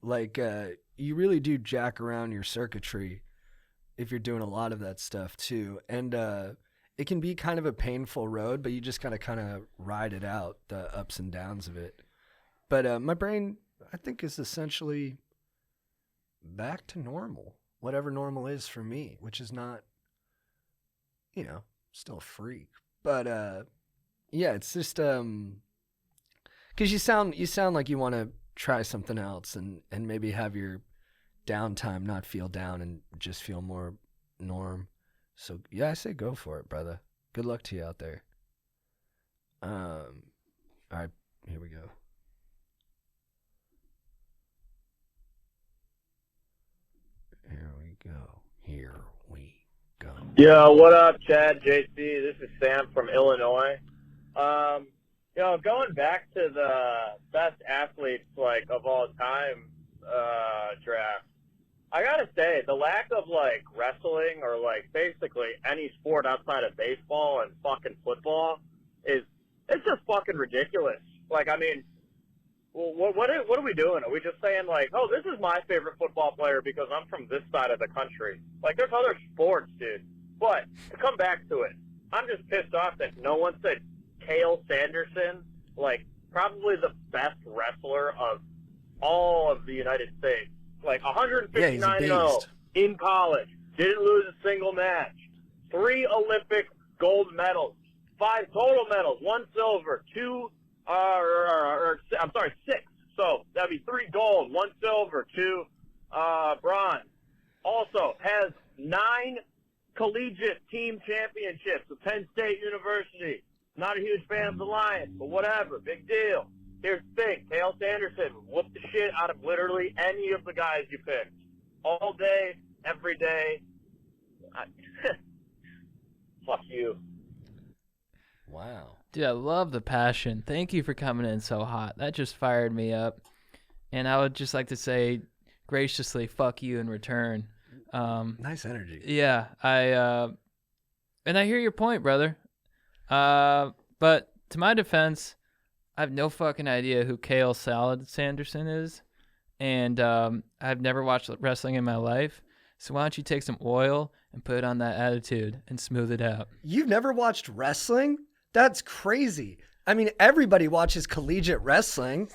S3: Like, you really do jack around your circuitry if you're doing a lot of that stuff too. And it can be kind of a painful road, but you just gotta kind of ride it out, the ups and downs of it. But my brain, I think, is essentially back to normal, whatever normal is for me, which is not, still a freak. But it's just because you sound like you want to try something else and maybe have your downtime not feel down and just feel more norm. So I say go for it, brother. Good luck to you out there. All right, here we go. Here we go.
S7: Yo, what up, Chad, JC? This is Sam from Illinois. Going back to the best athletes of all time draft, I gotta say the lack of wrestling or basically any sport outside of baseball and fucking football it's just fucking ridiculous. What are we doing? Are we just saying this is my favorite football player because I'm from this side of the country? There's other sports, dude. But to come back to it, I'm just pissed off that no one said Cale Sanderson, probably the best wrestler of all of the United States. 159-0 in college, didn't lose a single match, 3 Olympic gold medals, 5 total medals, 1 silver, 6. So that'd be 3 gold, 1 silver, 2 bronze. Also has 9 collegiate team championships with Penn State University. Not a huge fan of the Lions, but whatever, big deal. Here's the thing, Cale Sanderson whooped the shit out of literally any of the guys you picked. All day, every day. Fuck you.
S3: Wow.
S1: Dude, I love the passion. Thank you for coming in so hot. That just fired me up. And I would just like to say graciously, fuck you in return.
S3: Nice energy.
S1: Yeah, and I hear your point, brother. But to my defense, I have no fucking idea who Kale Salad Sanderson is, and I've never watched wrestling in my life. So why don't you take some oil and put it on that attitude and smooth it out?
S3: You've never watched wrestling? That's crazy. I mean, everybody watches collegiate wrestling.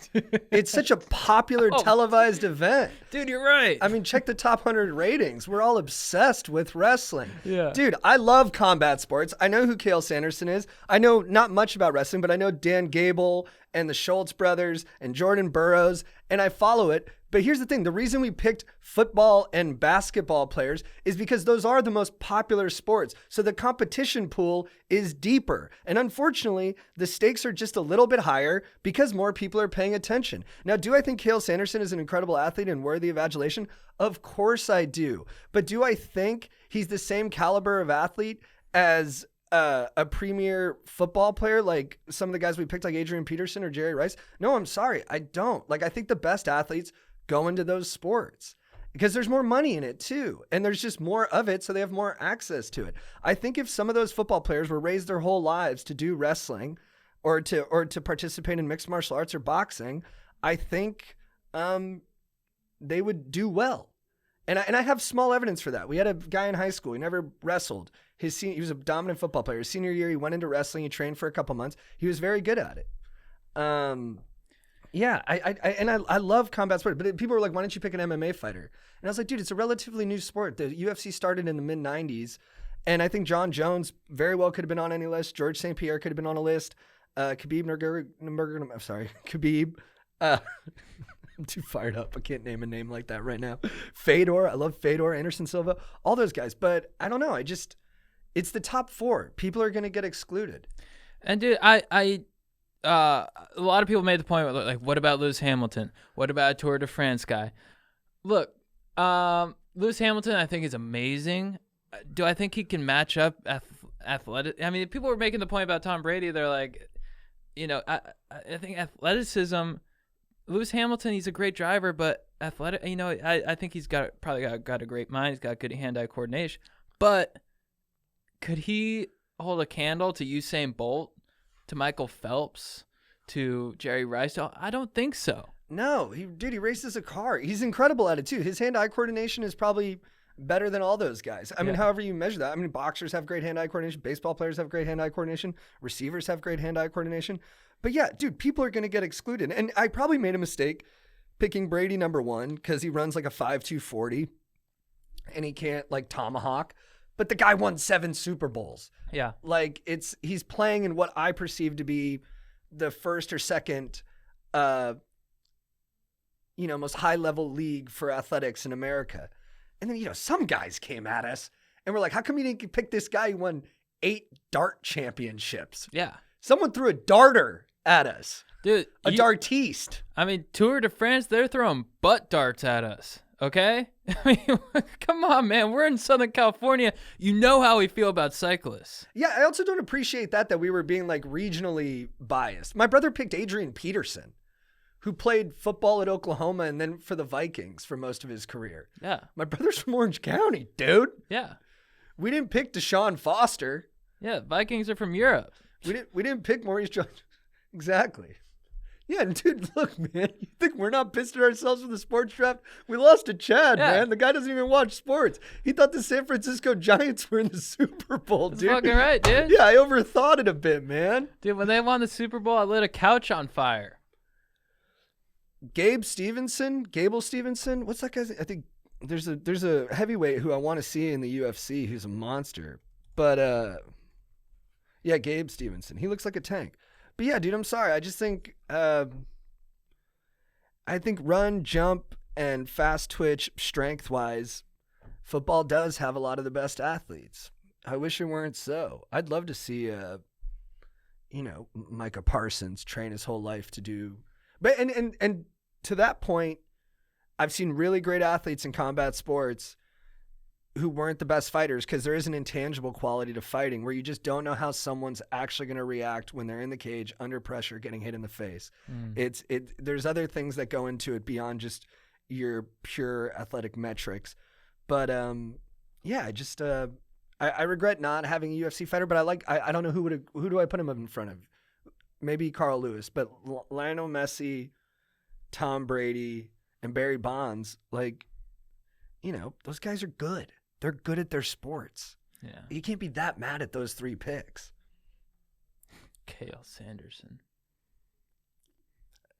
S3: It's such a popular televised event.
S1: Dude, you're right.
S3: I mean, check the top 100 ratings. We're all obsessed with wrestling.
S1: Yeah.
S3: Dude, I love combat sports. I know who Kale Sanderson is. I know not much about wrestling, but I know Dan Gable and the Schultz brothers and Jordan Burroughs, and I follow it. But here's the thing. The reason we picked football and basketball players is because those are the most popular sports. So the competition pool is deeper. And unfortunately, the stakes are just a little bit higher because more people are paying attention. Now, do I think Kale Sanderson is an incredible athlete and worthy of adulation? Of course I do. But do I think he's the same caliber of athlete as a premier football player like some of the guys we picked, like Adrian Peterson or Jerry Rice? No, I'm sorry. I don't. Like, I think the best athletes go into those sports because there's more money in it too. And there's just more of it. So they have more access to it. I think if some of those football players were raised their whole lives to do wrestling or to participate in mixed martial arts or boxing, I think they would do well. And I have small evidence for that. We had a guy in high school. He never wrestled. He was a dominant football player. His senior year, he went into wrestling. He trained for a couple months. He was very good at it. Yeah, I love combat sport, but people were like, why don't you pick an MMA fighter? And I was like, dude, it's a relatively new sport. The UFC started in the mid-90s, and I think John Jones very well could have been on any list. George St. Pierre could have been on a list. Khabib Khabib. I'm too fired up. I can't name a name like that right now. Fedor. I love Fedor. Anderson Silva. All those guys. But I don't know. It's the top four. People are going to get excluded.
S1: And dude, a lot of people made the point, like, what about Lewis Hamilton? What about a Tour de France guy? Look, Lewis Hamilton, I think, is amazing. Do I think he can match up athletic? I mean, people were making the point about Tom Brady. They're like, I think athleticism. Lewis Hamilton, he's a great driver, but athletic. I think he's probably got a great mind. He's got good hand-eye coordination. But could he hold a candle to Usain Bolt, to Michael Phelps, to Jerry Rice? I don't think so.
S3: No, he races a car. He's incredible at it too. His hand-eye coordination is probably better than all those guys. I mean, however you measure that. I mean, boxers have great hand-eye coordination. Baseball players have great hand-eye coordination. Receivers have great hand-eye coordination. But yeah, dude, people are going to get excluded. And I probably made a mistake picking Brady number one because he runs like a 5.2 40 and he can't like tomahawk. But the guy won 7 Super Bowls.
S1: Yeah.
S3: Like he's playing in what I perceive to be the first or second, most high level league for athletics in America. And then, some guys came at us and we're like, how come you didn't pick this guy who won 8 dart championships?
S1: Yeah.
S3: Someone threw a darter at us.
S1: Dude.
S3: A dartiste.
S1: I mean, Tour de France, they're throwing butt darts at us. Okay? I mean, come on, man. We're in Southern California. You know how we feel about cyclists.
S3: Yeah, I also don't appreciate that we were being like regionally biased. My brother picked Adrian Peterson, who played football at Oklahoma and then for the Vikings for most of his career.
S1: Yeah.
S3: My brother's from Orange County, dude.
S1: Yeah.
S3: We didn't pick Deshaun Foster.
S1: Yeah, Vikings are from Europe.
S3: We didn't pick Maurice Jones. Exactly. Yeah, dude, look, man. You think we're not pissed at ourselves with the sports draft? We lost to Chad, man. The guy doesn't even watch sports. He thought the San Francisco Giants were in the Super Bowl, dude.
S1: That's fucking right, dude.
S3: Yeah, I overthought it a bit, man.
S1: Dude, when they won the Super Bowl, I lit a couch on fire.
S3: Gable Stevenson? What's that guy's name? I think there's a heavyweight who I want to see in the UFC who's a monster. But yeah, Gabe Stevenson. He looks like a tank. But yeah, dude, I'm sorry. I just think I think run, jump, and fast twitch strength-wise, football does have a lot of the best athletes. I wish it weren't so. I'd love to see Micah Parsons train his whole life to do. But and to that point, I've seen really great athletes in combat sports who weren't the best fighters because there is an intangible quality to fighting where you just don't know how someone's actually going to react when they're in the cage under pressure getting hit in the face. There's other things that go into it beyond just your pure athletic metrics. But yeah, I just I regret not having a UFC fighter, but I don't know who do I put him in front of? Maybe Carl Lewis, but Lionel Messi, Tom Brady, and Barry Bonds, like, you know, those guys are good. They're good at their sports.
S1: Yeah.
S3: You can't be that mad at those 3 picks.
S1: Kale Sanderson.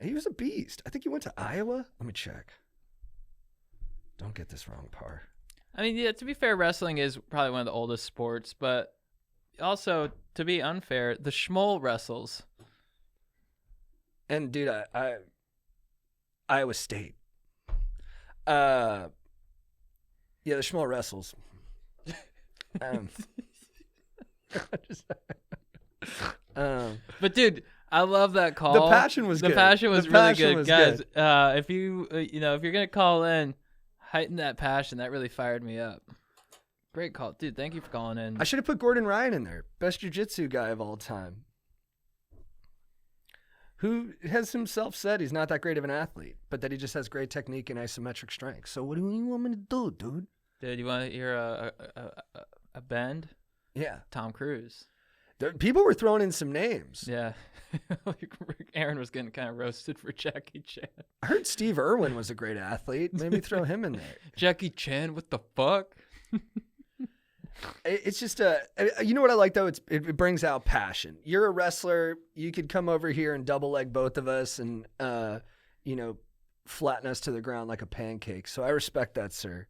S3: He was a beast. I think he went to Iowa. Let me check. Don't get this wrong, Par.
S1: I mean, yeah, to be fair, wrestling is probably one of the oldest sports, but also, to be unfair, the Schmoll wrestles.
S3: And dude, I Iowa State. Yeah, the Schmoll wrestles.
S1: But dude, I love that call.
S3: The passion was
S1: the
S3: good.
S1: passion was
S3: The
S1: really
S3: passion
S1: good,
S3: was
S1: guys.
S3: good.
S1: If you if you're gonna call in, heighten that passion. That really fired me up. Great call, dude. Thank you for calling in.
S3: I should have put Gordon Ryan in there. Best jiu-jitsu guy of all time. Who has himself said he's not that great of an athlete, but that he just has great technique and isometric strength. So what do you want me to do, dude?
S1: Dude, you want to hear a bend?
S3: Yeah.
S1: Tom Cruise.
S3: People were throwing in some names.
S1: Yeah. Aaron was getting kind of roasted for Jackie Chan.
S3: I heard Steve Irwin was a great athlete. Maybe throw him in there.
S1: Jackie Chan, what the fuck?
S3: It's just you know what I like though? It brings out passion. You're a wrestler. You could come over here and double leg both of us and you know, flatten us to the ground like a pancake. So I respect that, sir.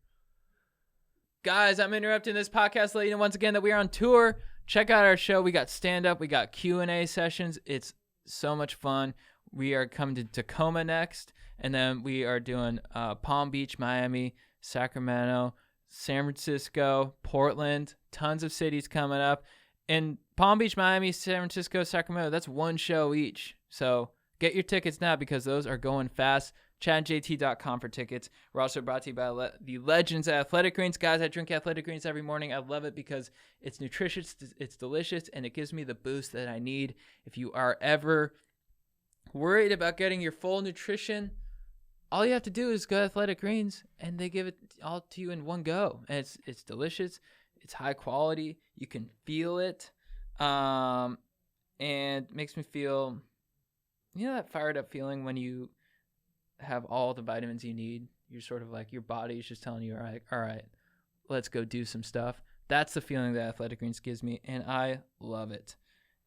S1: Guys, I'm interrupting this podcast to let you know once again that we are on tour. Check out our show. We got stand-up. We got Q&A sessions. It's so much fun. We are coming to Tacoma next, and then we are doing Palm Beach, Miami, Sacramento, San Francisco, Portland. Tons of cities coming up. In Palm Beach, Miami, San Francisco, Sacramento, that's one show each. So get your tickets now because those are going fast. ChadJT.com for tickets. We're also brought to you by the legends at Athletic Greens. Guys, I drink Athletic Greens every morning. I love it because it's nutritious, it's delicious, and it gives me the boost that I need. If you are ever worried about getting your full nutrition, all you have to do is go to Athletic Greens, and they give it all to you in one go. And it's delicious. It's high quality. You can feel it. And makes me feel, you know, that fired up feeling when you have all the vitamins you need. You're sort of like, your body is just telling you, all right, let's go do some stuff. That's the feeling that Athletic Greens gives me, and I love it.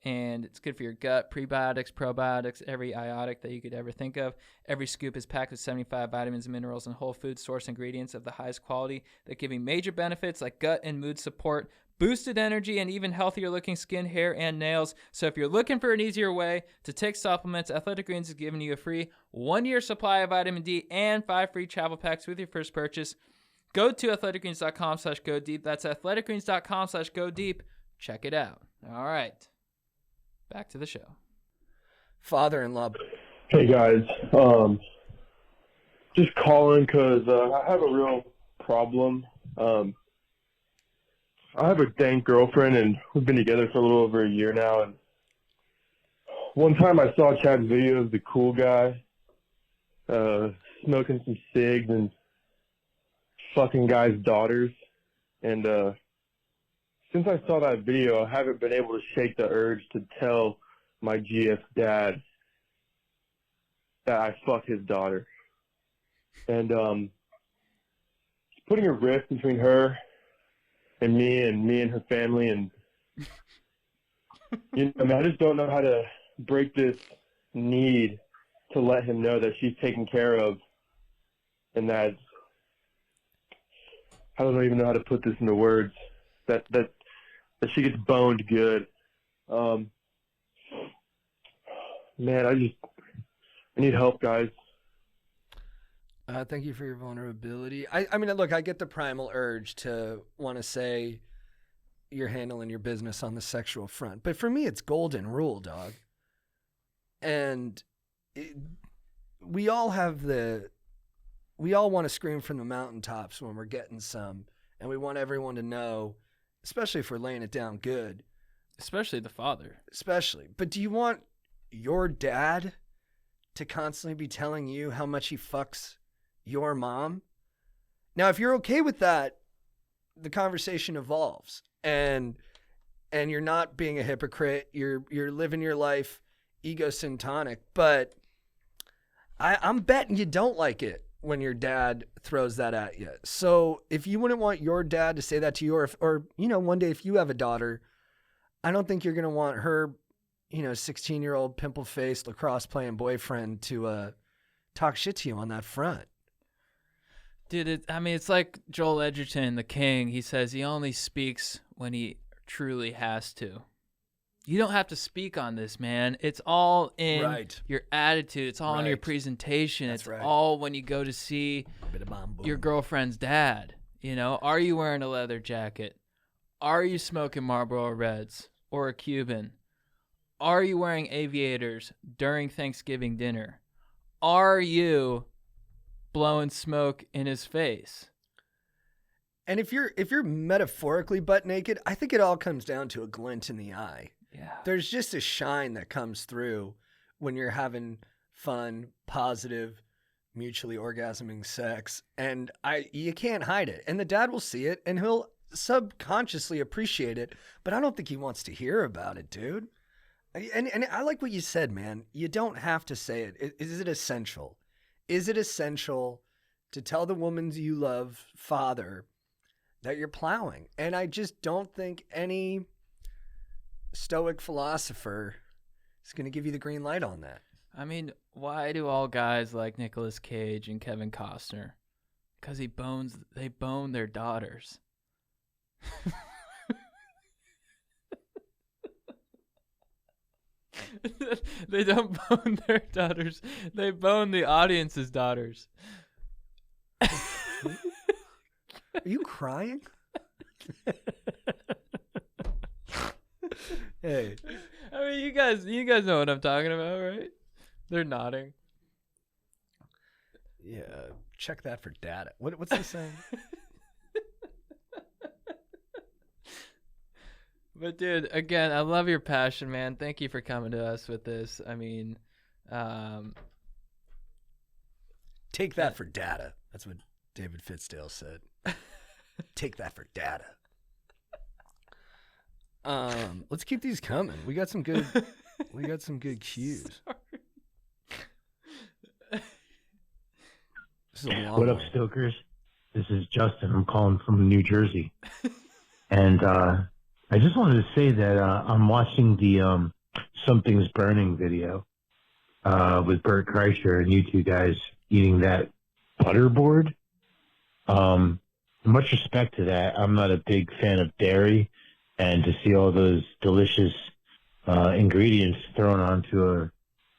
S1: And it's good for your gut, prebiotics, probiotics, every iotic that you could ever think of. Every scoop is packed with 75 vitamins and minerals and whole food source ingredients of the highest quality that give you major benefits like gut and mood support, boosted energy, and even healthier looking skin, hair, and nails. So if you're looking for an easier way to take supplements, Athletic Greens is giving you a free 1-year supply of vitamin D and 5 free travel packs with your first purchase. Go to athleticgreens.com/go deep. That's athleticgreens.com/go deep. Check it out. All right. Back to the show.
S3: Father-in-law.
S6: Hey guys, just calling because I have a real problem. I have a dank girlfriend, and we've been together for a little over a year now. And one time I saw Chad's video of the cool guy smoking some cigs and fucking guys' daughters. And since I saw that video, I haven't been able to shake the urge to tell my GF dad that I fucked his daughter. And putting a rift between her and me and her family, and you know, I mean, I just don't know how to break this need to let him know that she's taken care of, and that I don't even know how to put this into words. That she gets boned good. Man, I need help, guys.
S3: Thank you for your vulnerability. I mean, look, I get the primal urge to want to say you're handling your business on the sexual front. But for me, it's golden rule, dog. And we all want to scream from the mountaintops when we're getting some. And we want everyone to know, especially if we're laying it down good.
S1: Especially the father.
S3: Especially. But do you want your dad to constantly be telling you how much he fucks your mom? Now, if you're okay with that, the conversation evolves, and you're not being a hypocrite. You're living your life egocentric, but I'm betting you don't like it when your dad throws that at you. So if you wouldn't want your dad to say that to you, or one day if you have a daughter, I don't think you're gonna want her, 16-year-old pimple-faced lacrosse-playing boyfriend to talk shit to you on that front.
S1: Dude, it's like Joel Edgerton, the king. He says he only speaks when he truly has to. You don't have to speak on this, man. It's all in your attitude. It's all in your presentation. It's all when you go to see your girlfriend's dad. Are you wearing a leather jacket? Are you smoking Marlboro Reds or a Cuban? Are you wearing aviators during Thanksgiving dinner? Are you blowing smoke in his face?
S3: And if you're metaphorically butt naked, I think it all comes down to a glint in the eye.
S1: Yeah.
S3: There's just a shine that comes through when you're having fun, positive, mutually orgasming sex, and you can't hide it. And the dad will see it, and he'll subconsciously appreciate it, but I don't think he wants to hear about it, dude. And I like what you said, man. You don't have to say it. Is it essential? Is it essential to tell the woman you love, father, that you're plowing? And I just don't think any stoic philosopher is going to give you the green light on that.
S1: I mean, why do all guys like Nicolas Cage and Kevin Costner? Because they bone their daughters. They don't bone their daughters. They bone the audience's daughters.
S3: Are you crying? Hey.
S1: I mean, you guys know what I'm talking about, right? They're nodding.
S3: Yeah, check that for data. What's the saying?
S1: But dude, again, I love your passion, man. Thank you for coming to us with this. I mean,
S3: take that for data. That's what David Fitzdale said. Take that for data. Let's keep these coming. We got some good cues. This is a long
S8: What up,
S3: one.
S8: Stokers? This is Justin. I'm calling from New Jersey. And I just wanted to say that I'm watching the Something's Burning video with Bert Kreischer and you two guys eating that butterboard. Much respect to that. I'm not a big fan of dairy, and to see all those delicious ingredients thrown onto a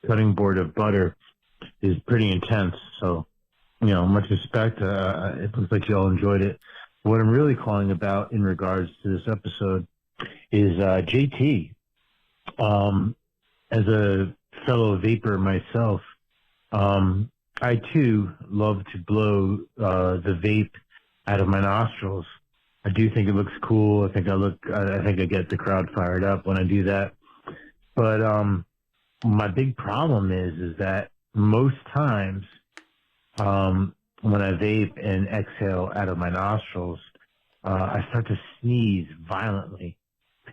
S8: cutting board of butter is pretty intense. So, much respect. It looks like you all enjoyed it. What I'm really calling about in regards to this episode is JT. As a fellow vapor myself, I too love to blow the vape out of my nostrils. I do think it looks cool. I think I get the crowd fired up when I do that. But my big problem is that most times when I vape and exhale out of my nostrils, I start to sneeze violently.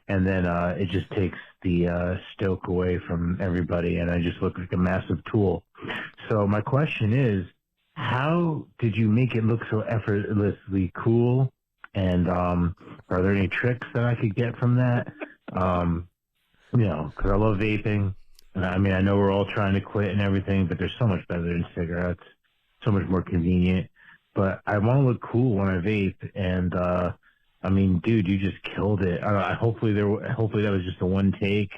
S8: And then it just takes the stoke away from everybody, and I just look like a massive tool. So my question is, how did you make it look so effortlessly cool? And are there any tricks that I could get from that? Because I love vaping. And I mean, I know we're all trying to quit and everything, but they're so much better than cigarettes, so much more convenient. But I want to look cool when I vape, and I mean, dude, you just killed it. Hopefully that was just a one take.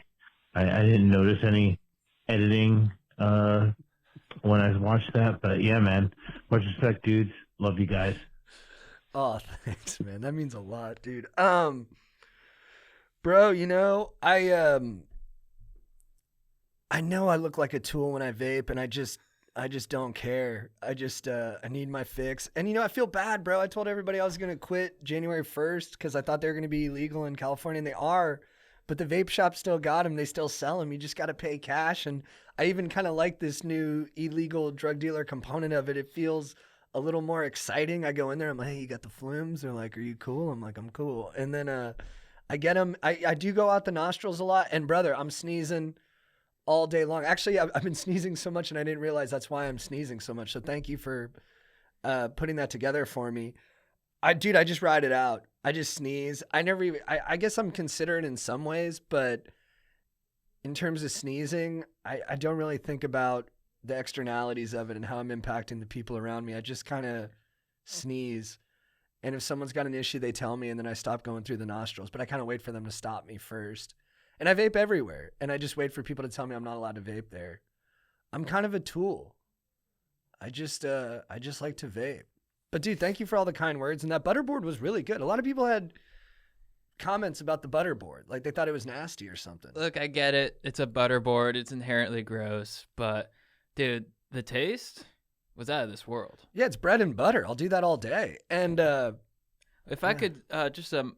S8: I didn't notice any editing when I watched that, but yeah, man, much respect, dudes. Love you guys.
S3: Oh, thanks, man. That means a lot, dude. Bro, I know I look like a tool when I vape, and I just don't care. I need my fix. And I feel bad, bro. I told everybody I was going to quit January 1st because I thought they were going to be illegal in California, and they are. But the vape shop still got them. They still sell them. You just got to pay cash. And I even kind of like this new illegal drug dealer component of it. It feels a little more exciting. I go in there, I'm like, hey, you got the flumes? They're like, are you cool? I'm like, I'm cool. And then I get them. I do go out the nostrils a lot. And brother, I'm sneezing all day long. Actually, I've been sneezing so much and I didn't realize that's why I'm sneezing so much. So thank you for putting that together for me. I just ride it out. I just sneeze. I guess I'm considerate in some ways, but in terms of sneezing, I don't really think about the externalities of it and how I'm impacting the people around me. I just kind of sneeze. And if someone's got an issue, they tell me, and then I stop going through the nostrils. But I kind of wait for them to stop me first. And I vape everywhere. And I just wait for people to tell me I'm not allowed to vape there. I'm kind of a tool. I just like to vape. But dude, thank you for all the kind words. And that butterboard was really good. A lot of people had comments about the butterboard. Like they thought it was nasty or something.
S1: Look, I get it. It's a butterboard. It's inherently gross. But, dude, the taste was out of this world.
S3: Yeah, it's bread and butter. I'll do that all day. And
S1: if I could just some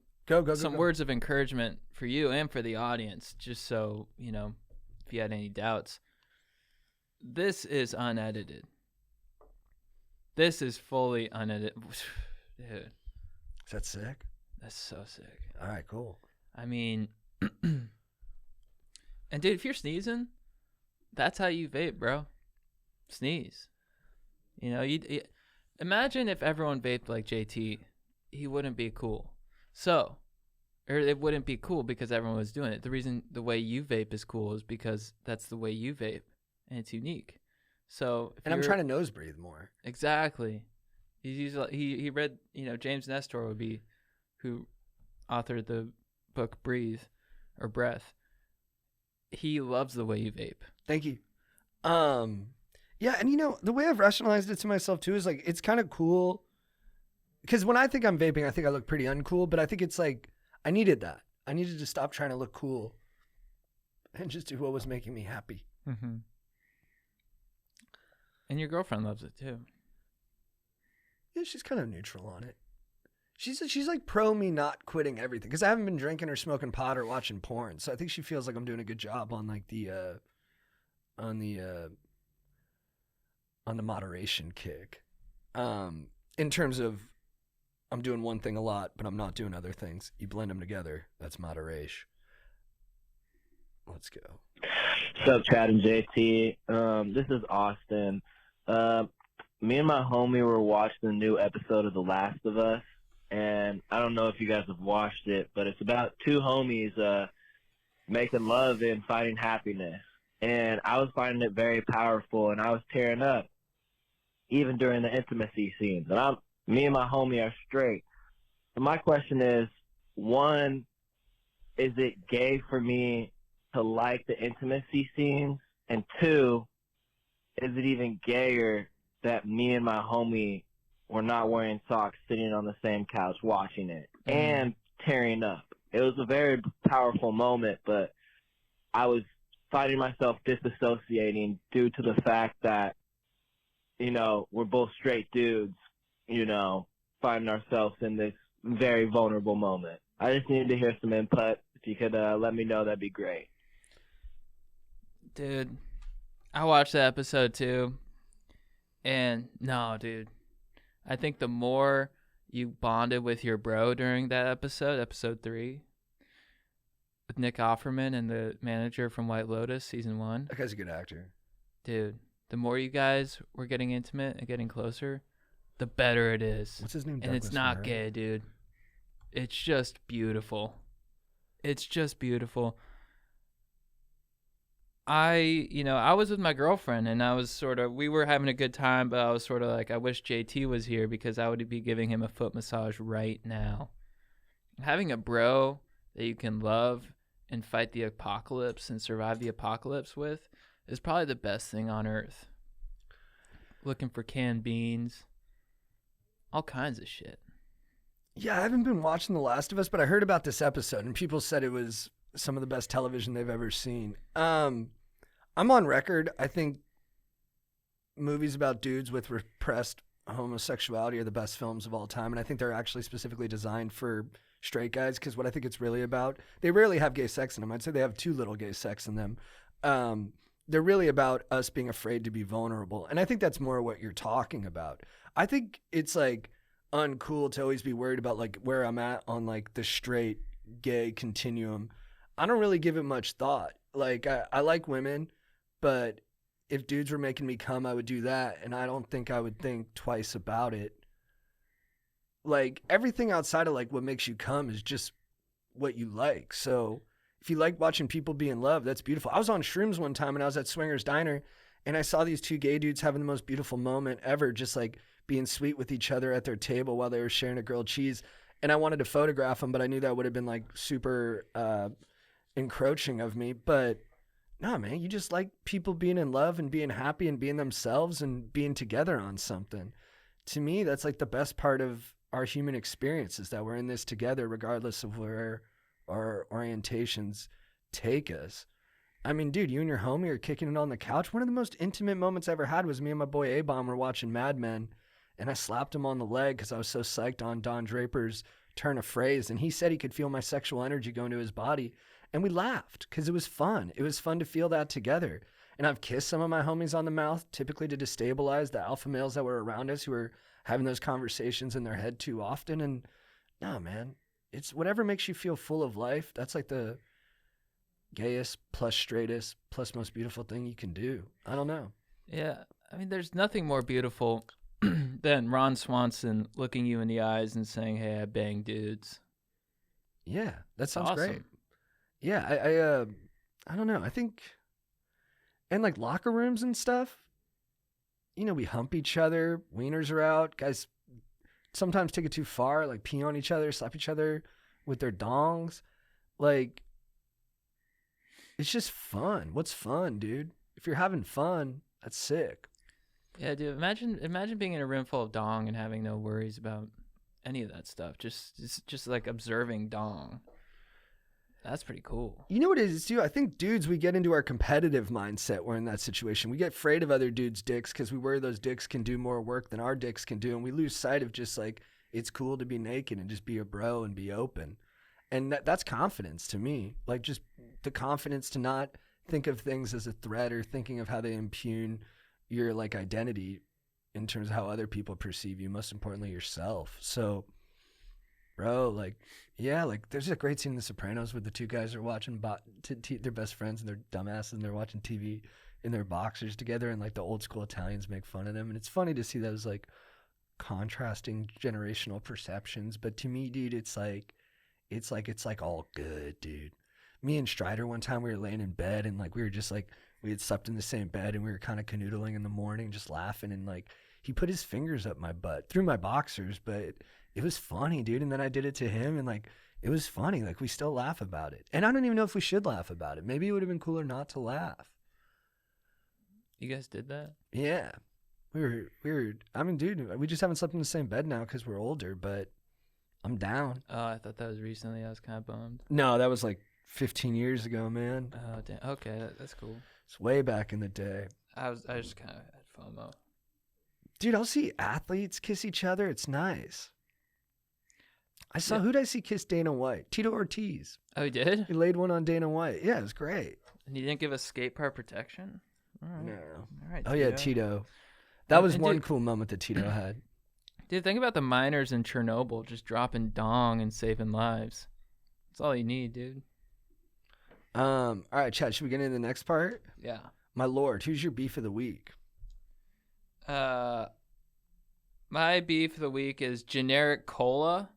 S1: words of encouragement for you and for the audience, just so, you know, if you had any doubts. This is unedited. This is fully unedited. Dude.
S3: Is that sick?
S1: That's so sick.
S3: All right, cool.
S1: I mean, and dude, if you're sneezing, that's how you vape, bro. Sneeze. You know, you imagine if everyone vaped like JT, he wouldn't be cool. So, or it wouldn't be cool because everyone was doing it. The reason the way you vape is cool is because that's the way you vape, and it's unique. So,
S3: and I'm trying to nose breathe more.
S1: Exactly. He read, you know, James Nestor would be who authored the book Breathe or Breath. He loves the way you vape.
S3: Thank you. Yeah, and you know, the way I've rationalized it to myself too is like it's kind of cool because when I think I'm vaping, I think I look pretty uncool, but I think it's like I needed that. I needed to stop trying to look cool and just do what was making me happy.
S1: Mm-hmm. And your girlfriend loves it too.
S3: Yeah, she's kind of neutral on it. She's like pro me not quitting everything because I haven't been drinking or smoking pot or watching porn, so I think she feels like I'm doing a good job on like the moderation kick. In terms of I'm doing one thing a lot, but I'm not doing other things. You blend them together. That's moderation. Let's go.
S9: What's up, Chad and JT? This is Austin. Me and my homie were watching the new episode of The Last of Us, and I don't know if you guys have watched it, but it's about two homies making love and finding happiness. And I was finding it very powerful, and I was tearing up, even during the intimacy scenes. And me and my homie are straight. So my question is, one, is it gay for me to like the intimacy scenes? And two, is it even gayer that me and my homie were not wearing socks sitting on the same couch watching it and tearing up? It was a very powerful moment, but I was finding myself disassociating due to the fact that, you know, we're both straight dudes, you know, finding ourselves in this very vulnerable moment. I just needed to hear some input. If you could let me know, that'd be great.
S1: Dude, I watched that episode too. And no, dude, I think the more you bonded with your bro during that episode 3, with Nick Offerman and the manager from White Lotus, season 1.
S3: That guy's a good actor.
S1: Dude, the more you guys were getting intimate and getting closer, the better it is.
S3: What's his name?
S1: And it's not gay, dude. It's just beautiful. It's just beautiful. I was with my girlfriend and we were having a good time, but I was sort of like, I wish JT was here because I would be giving him a foot massage right now. Having a bro that you can love and fight the apocalypse and survive the apocalypse with is probably the best thing on earth. Looking for canned beans, all kinds of shit.
S3: Yeah, I haven't been watching The Last of Us, but I heard about this episode and people said it was some of the best television they've ever seen. I'm on record. I think movies about dudes with repressed homosexuality are the best films of all time. And I think they're actually specifically designed for straight guys because what I think it's really about, they rarely have gay sex in them. I'd say they have too little gay sex in them. They're really about us being afraid to be vulnerable. And I think that's more what you're talking about. I think it's like uncool to always be worried about like where I'm at on like the straight gay continuum. I don't really give it much thought. Like I like women, but if dudes were making me come, I would do that, and I don't think I would think twice about it. Like everything outside of like what makes you come is just what you like. So if you like watching people be in love, that's beautiful. I was on shrooms one time and I was at Swingers Diner and I saw these two gay dudes having the most beautiful moment ever, just like being sweet with each other at their table while they were sharing a grilled cheese. And I wanted to photograph them, but I knew that would have been like super encroaching of me. But no, man, you just like people being in love and being happy and being themselves and being together on something. To me, that's like the best part of our human experience, is that we're in this together regardless of where our orientations take us. I mean, dude, you and your homie are kicking it on the couch. One of the most intimate moments I ever had was me and my boy A-Bomb were watching Mad Men, and I slapped him on the leg because I was so psyched on Don Draper's turn of phrase, and he said he could feel my sexual energy going to his body, and we laughed because it was fun. It was fun to feel that together. And I've kissed some of my homies on the mouth, typically to destabilize the alpha males that were around us who were having those conversations in their head too often. And no, man, it's whatever makes you feel full of life. That's like the gayest plus straightest plus most beautiful thing you can do. I don't know.
S1: Yeah, I mean, there's nothing more beautiful than Ron Swanson looking you in the eyes and saying, "Hey, I bang dudes."
S3: Yeah, that sounds
S1: awesome.
S3: great. Yeah, I don't know. I think, and like locker rooms and stuff, you know, we hump each other, wieners are out. Guys sometimes take it too far, like pee on each other, slap each other with their dongs. Like, it's just fun. What's fun, dude? If you're having fun, that's sick.
S1: Yeah, dude. Imagine being in a room full of dong and having no worries about any of that stuff. Just like observing dong. That's pretty cool.
S3: You know what it is, too? I think dudes, we get into our competitive mindset. We're in that situation. We get afraid of other dudes' dicks because we worry those dicks can do more work than our dicks can do. And we lose sight of just like, it's cool to be naked and just be a bro and be open. And that's confidence to me. Like just the confidence to not think of things as a threat or thinking of how they impugn your like identity in terms of how other people perceive you, most importantly yourself. So, bro, like, yeah, like there's a great scene in The Sopranos where the two guys are watching their best friends and they're dumbasses and they're watching TV in their boxers together, and like the old school Italians make fun of them. And it's funny to see those like contrasting generational perceptions. But to me, dude, it's like all good, dude. Me and Strider one time, we were laying in bed and like we were just like, we had slept in the same bed and we were kind of canoodling in the morning, just laughing. And like he put his fingers up my butt through my boxers, but it was funny, dude. And then I did it to him and like, it was funny. Like we still laugh about it. And I don't even know if we should laugh about it. Maybe it would have been cooler not to laugh.
S1: You guys did that?
S3: Yeah. We were, I mean, dude, we just haven't slept in the same bed now because we're older, but I'm down.
S1: Oh, I thought that was recently. I was kind of bummed.
S3: No, that was like 15 years ago, man.
S1: Oh, damn. Okay, that's cool.
S3: It's way back in the day.
S1: I just kind of had FOMO.
S3: Dude, I'll see athletes kiss each other. It's nice. I saw, who'd I see kiss Dana White? Tito Ortiz.
S1: Oh, he did?
S3: He laid one on Dana White. Yeah, it was great.
S1: And he didn't give us skate park protection? All right.
S3: No.
S1: All right,
S3: Oh, yeah, Tito. That was one cool moment that Tito had.
S1: Dude, think about the miners in Chernobyl just dropping dong and saving lives. That's all you need, dude.
S3: All right, Chad, should we get into the next part?
S1: Yeah.
S3: My lord, who's your beef of the week?
S1: My beef of the week is generic cola.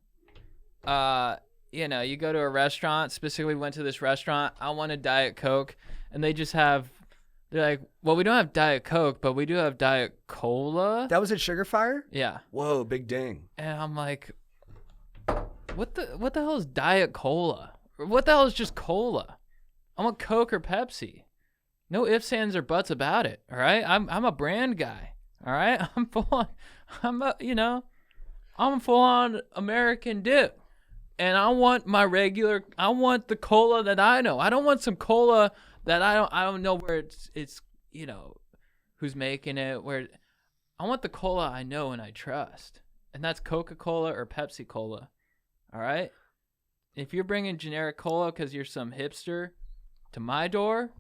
S1: You know, you go to a restaurant, specifically went to this restaurant, I want a Diet Coke, and they just have, they're like, well, we don't have Diet Coke, but we do have Diet Cola.
S3: That was at Sugar Fire?
S1: Yeah.
S3: Whoa, big ding.
S1: And I'm like, what the hell is Diet Cola? What the hell is just cola? I want Coke or Pepsi. No ifs, ands, or buts about it. All right, I'm a brand guy. All right, I'm a full on American dip, and I want the cola that I know. I don't want some cola that I don't know where it's who's making it. I want the cola I know and I trust, and that's Coca-Cola or Pepsi Cola. All right, if you're bringing generic cola because you're some hipster to my door,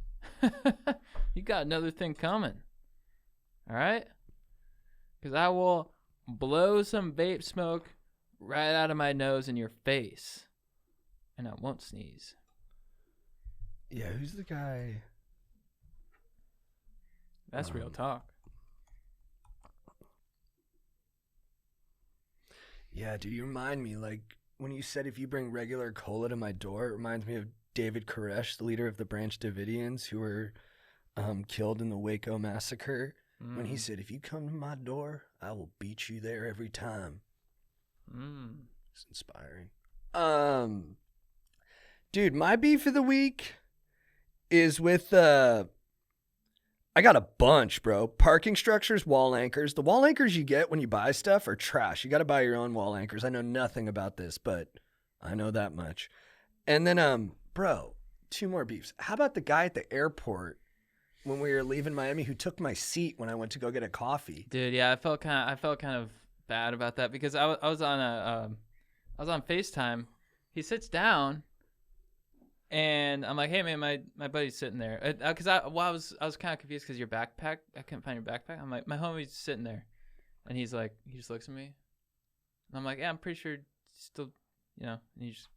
S1: you got another thing coming. All right? Because I will blow some vape smoke right out of my nose in your face, and I won't sneeze.
S3: Yeah, who's the guy?
S1: That's real talk.
S3: Yeah, do you remind me, like, when you said if you bring regular cola to my door, it reminds me of David Koresh, the leader of the Branch Davidians, who were killed in the Waco massacre, when he said, if you come to my door, I will beat you there every time. It's inspiring. Dude, my beef of the week is with, I got a bunch, bro. Parking structures, wall anchors. The wall anchors you get when you buy stuff are trash. You got to buy your own wall anchors. I know nothing about this, but I know that much. And then, bro, 2 more beefs. How about the guy at the airport when we were leaving Miami who took my seat when I went to go get a coffee?
S1: Dude, yeah, I felt kind of bad about that because I was on FaceTime. He sits down, and I'm like, hey man, my buddy's sitting there. Cause I was kind of confused because your backpack. I couldn't find your backpack. I'm like, my homie's sitting there, and he just looks at me, and I'm like, yeah, I'm pretty sure still, and he just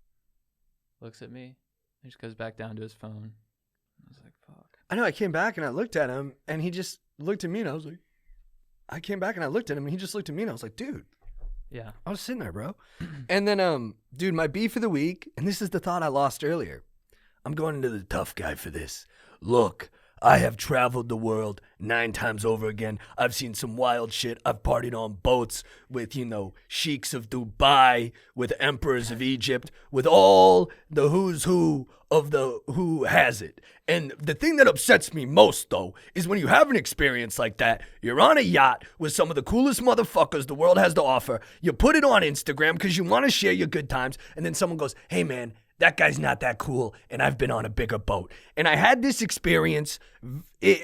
S1: looks at me. He just goes back down to his phone. I was like, fuck.
S3: I know. I came back and I looked at him, and he just looked at me, and I was like, I came back and I looked at him, and he just looked at me, and I was like, dude.
S1: Yeah.
S3: I was sitting there, bro. And then, dude, my beef of the week, and this is the thought I lost earlier. I'm going into the tough guy for this. Look, I have traveled the world 9 times over again. I've seen some wild shit. I've partied on boats with, sheiks of Dubai, with emperors of Egypt, with all the who's who of the who has it. And the thing that upsets me most, though, is when you have an experience like that, you're on a yacht with some of the coolest motherfuckers the world has to offer. You put it on Instagram because you want to share your good times. And then someone goes, hey, man, that guy's not that cool, and I've been on a bigger boat. And I had this experience.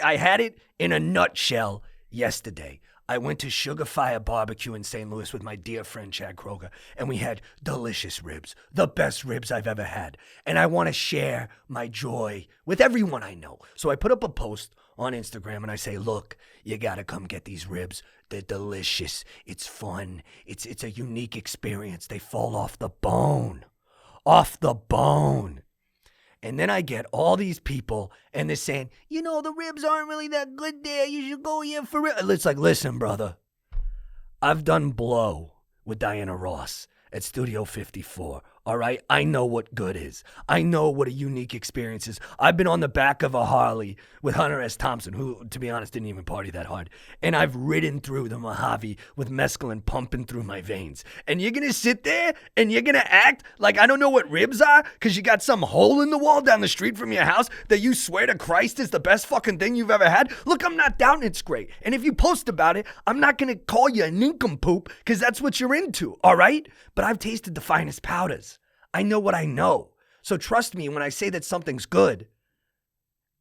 S3: I had it in a nutshell yesterday. I went to Sugar Fire Barbecue in St. Louis with my dear friend Chad Kroger, and we had delicious ribs, the best ribs I've ever had. And I want to share my joy with everyone I know. So I put up a post on Instagram, and I say, look, you got to come get these ribs. They're delicious. It's fun. It's a unique experience. They fall off the bone. Off the bone. And then I get all these people, and they're saying, the ribs aren't really that good there. You should go here for it. It's like, listen, brother. I've done blow with Diana Ross at Studio 54. All right? I know what good is. I know what a unique experience is. I've been on the back of a Harley with Hunter S. Thompson, who, to be honest, didn't even party that hard. And I've ridden through the Mojave with mescaline pumping through my veins. And you're going to sit there and you're going to act like I don't know what ribs are because you got some hole in the wall down the street from your house that you swear to Christ is the best fucking thing you've ever had? Look, I'm not doubting it's great. And if you post about it, I'm not going to call you a nincompoop because that's what you're into, all right? But I've tasted the finest powders. I know what I know. So trust me when I say that something's good.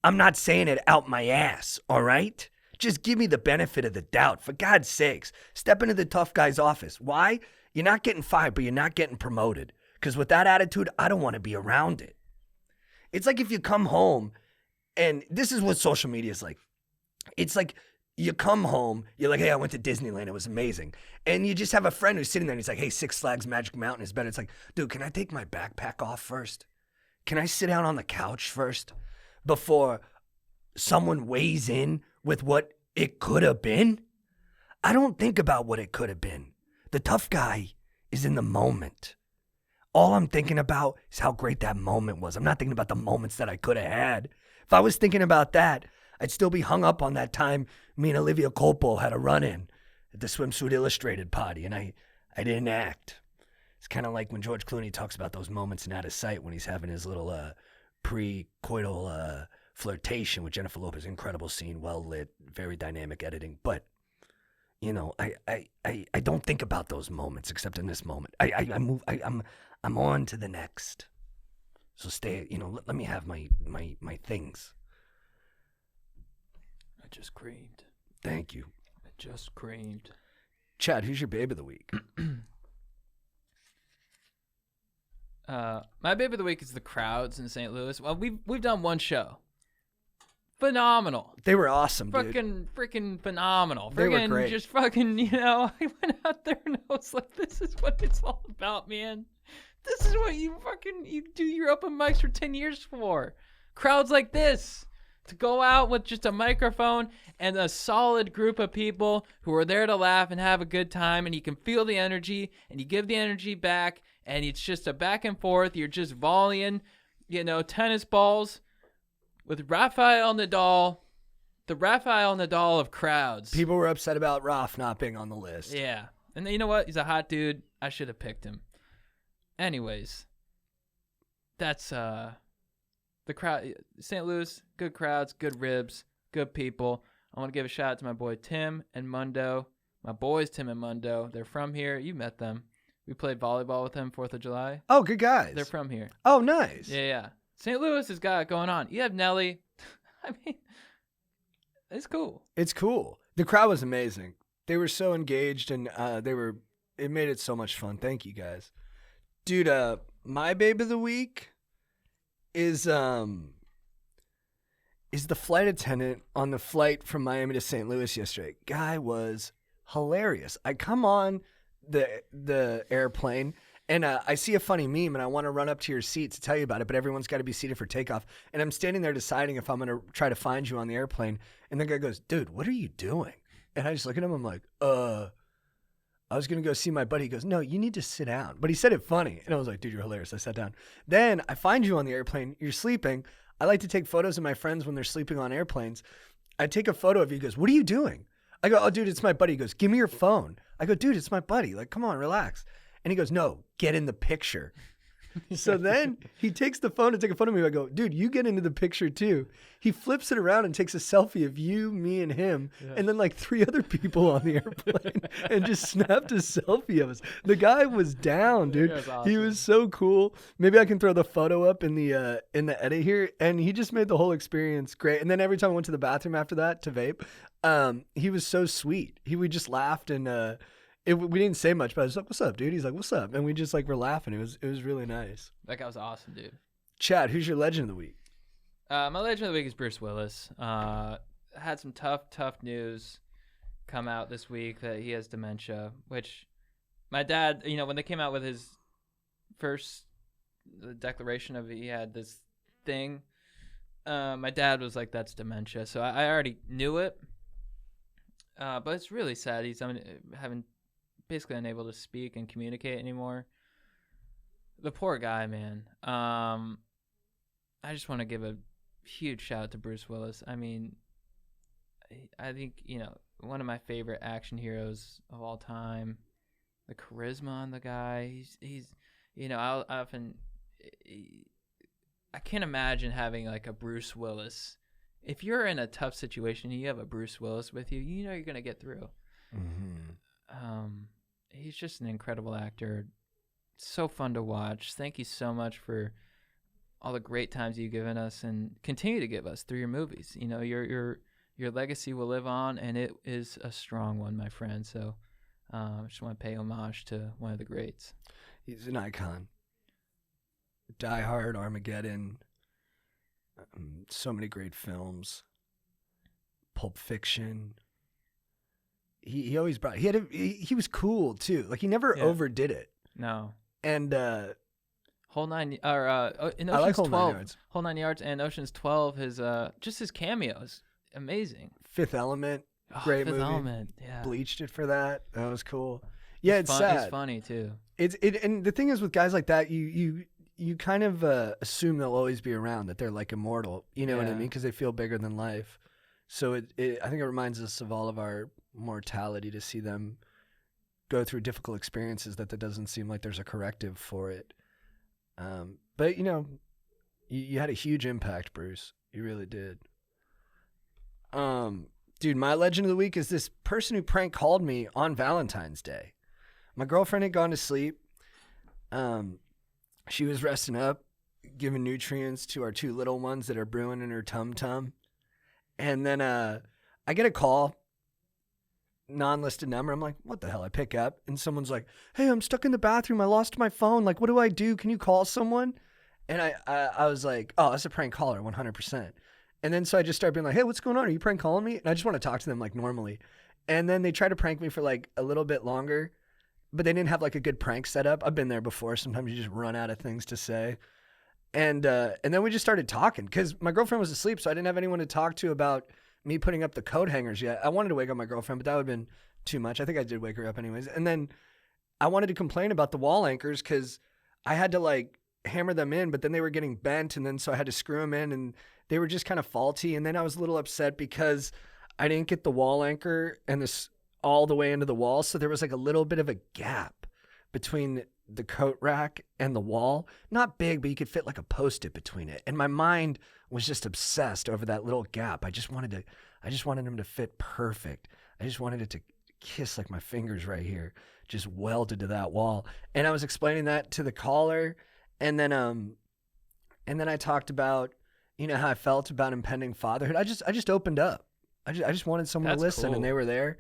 S3: I'm not saying it out my ass, all right? Just give me the benefit of the doubt. For God's sakes, step into the tough guy's office. Why? You're not getting fired, but you're not getting promoted. Because with that attitude, I don't want to be around it. It's like if you come home, and this is what social media is like. It's like you come home, you're like, hey, I went to Disneyland. It was amazing. And you just have a friend who's sitting there and he's like, hey, Six Flags Magic Mountain is better. It's like, dude, can I take my backpack off first? Can I sit down on the couch first before someone weighs in with what it could have been? I don't think about what it could have been. The tough guy is in the moment. All I'm thinking about is how great that moment was. I'm not thinking about the moments that I could have had. If I was thinking about that, I'd still be hung up on that time me and Olivia Colpo had a run-in at the Swimsuit Illustrated party, and I didn't act. It's kind of like when George Clooney talks about those moments in Out of Sight when he's having his little pre-coital flirtation with Jennifer Lopez. Incredible scene, well lit, very dynamic editing. But, I don't think about those moments except in this moment. I'm on to the next. So stay, let me have my things.
S1: I just creamed.
S3: Thank you.
S1: I just creamed.
S3: Chad, who's your babe of the week?
S1: My babe of the week is the crowds in St. Louis. Well, we've done one show phenomenal.
S3: They were awesome, dude.
S1: Freaking phenomenal.
S3: They were
S1: Friggin'
S3: great.
S1: Just fucking, I went out there and I was like, this is what it's all about, man. This is what you do your open mics for 10 years for. Crowds like this. To go out with just a microphone and a solid group of people who are there to laugh and have a good time, and you can feel the energy and you give the energy back, and it's just a back and forth. You're just volleying, tennis balls with Rafael Nadal, the Rafael Nadal of crowds.
S3: People were upset about Raf not being on the list.
S1: Yeah. And you know what? He's a hot dude. I should have picked him. Anyways, that's the crowd. St. Louis, good crowds, good ribs, good people. I want to give a shout out to my boy Tim and Mundo. My boys Tim and Mundo. They're from here. You met them. We played volleyball with them 4th of July.
S3: Oh, good guys.
S1: They're from here.
S3: Oh, nice.
S1: Yeah. St. Louis has got it going on. You have Nelly. I mean, it's cool.
S3: It's cool. The crowd was amazing. They were so engaged, and it made it so much fun. Thank you, guys. Dude, my babe of the week is the flight attendant on the flight from Miami to St. Louis yesterday. Guy was hilarious. I come on the airplane, and I see a funny meme, and I want to run up to your seat to tell you about it, but everyone's got to be seated for takeoff. And I'm standing there deciding if I'm going to try to find you on the airplane. And the guy goes, dude, what are you doing? And I just look at him. I'm like, I was going to go see my buddy. He goes, no, you need to sit down. But he said it funny. And I was like, dude, you're hilarious. I sat down. Then I find you on the airplane. You're sleeping. I like to take photos of my friends when they're sleeping on airplanes. I take a photo of you. He goes, what are you doing? I go, oh, dude, it's my buddy. He goes, give me your phone. I go, dude, it's my buddy. Like, come on, relax. And he goes, no, get in the picture. So then he takes the phone to take a photo of me. I go, dude, you get into the picture too. He flips it around and takes a selfie of you, me, and him, and then like 3 other people on the airplane, and just snapped a selfie of us. The guy was down, dude.
S1: That's awesome.
S3: He was so cool. Maybe I can throw the photo up in the edit here. And he just made the whole experience great. And then every time I went to the bathroom after that to vape, he was so sweet. We just laughed and we didn't say much, but I was like, what's up, dude? He's like, what's up? And we just like were laughing. It was really nice.
S1: That guy was awesome, dude.
S3: Chad, who's your legend of the week?
S1: My legend of the week is Bruce Willis. Had some tough news come out this week that he has dementia, which my dad, when they came out with his first declaration of he had this thing, my dad was like, that's dementia. So I already knew it. But it's really sad. He's basically unable to speak and communicate anymore. The poor guy, man. I just want to give a huge shout out to Bruce Willis. I mean, I think, one of my favorite action heroes of all time. The charisma on the guy. He's I can't imagine having like a Bruce Willis. If you're in a tough situation and you have a Bruce Willis with you, you're going to get through. Mm-hmm. He's just an incredible actor. So fun to watch. Thank you so much for all the great times you've given us and continue to give us through your movies. Your legacy will live on, and it is a strong one, my friend. So I just want to pay homage to one of the greats.
S3: He's an icon. Die Hard, Armageddon, so many great films. Pulp Fiction. He always brought. He was cool too. Like he never overdid it.
S1: No.
S3: And
S1: Whole 9 or in Ocean's
S3: I like Whole
S1: 12,
S3: 9 Yards.
S1: Whole 9 Yards and Ocean's 12. His cameos, amazing.
S3: Fifth Element, great
S1: Fifth
S3: movie.
S1: Element, yeah.
S3: Bleached it for that. That was cool. Yeah, it's
S1: fun,
S3: sad.
S1: It's funny too.
S3: And the thing is with guys like that, you kind of assume they'll always be around, that they're like immortal. You know what I mean? Because they feel bigger than life. So I think it reminds us of all of our mortality to see them go through difficult experiences that doesn't seem like there's a corrective for it. But you had a huge impact, Bruce. You really did. Dude, my legend of the week is this person who prank called me on Valentine's Day. My girlfriend had gone to sleep. She was resting up, giving nutrients to our 2 little ones that are brewing in her tum-tum. And then I get a call, non-listed number. I'm like, what the hell? I pick up, and someone's like, hey, I'm stuck in the bathroom. I lost my phone. Like, what do? Can you call someone? And I was like, oh, that's a prank caller, 100%. And then so I just started being like, hey, what's going on? Are you prank calling me? And I just want to talk to them like normally. And then they tried to prank me for like a little bit longer, but they didn't have like a good prank set up. I've been there before. Sometimes you just run out of things to say. And then we just started talking because my girlfriend was asleep, so I didn't have anyone to talk to about me putting up the coat hangers yet. I wanted to wake up my girlfriend, but that would have been too much. I think I did wake her up anyways. And then I wanted to complain about the wall anchors because I had to like hammer them in, but then they were getting bent, and then so I had to screw them in, and they were just kind of faulty. And then I was a little upset because I didn't get the wall anchor and this all the way into the wall, so there was like a little bit of a gap between the coat rack and the wall. Not big, but you could fit like a Post-it between it. And my mind was just obsessed over that little gap. I just wanted them to fit perfect. I just wanted it to kiss like my fingers right here, just welded to that wall. And I was explaining that to the caller, and then I talked about, you know, how I felt about impending fatherhood. I just opened up. I just wanted someone to listen,
S1: cool.
S3: and they were there.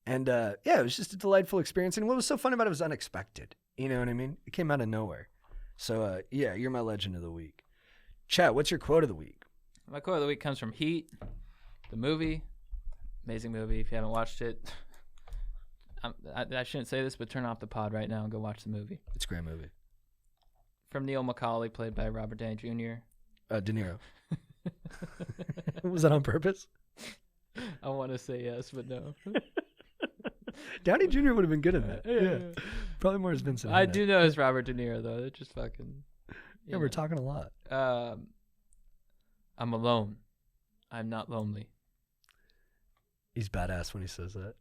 S3: And yeah, it was just a delightful experience. And what was so fun about it was unexpected. You know what I mean? It came out of nowhere. So yeah, you're my legend of the week. Chat, what's your quote of the week?
S1: My quote of the week comes from Heat, the movie. Amazing movie. If you haven't watched it, I shouldn't say this, but turn off the pod right now and go watch the movie.
S3: It's a great movie.
S1: From Neil McCauley, played by Robert Downey Jr.
S3: De Niro. Was that on purpose?
S1: I want to say yes, but no.
S3: Downey Jr. would have been good in that. Yeah. Probably more as Vincent.
S1: I do know it's Robert De Niro, though. They're just fucking...
S3: Yeah, we're talking a lot.
S1: I'm alone. I'm not lonely.
S3: He's badass when he says that.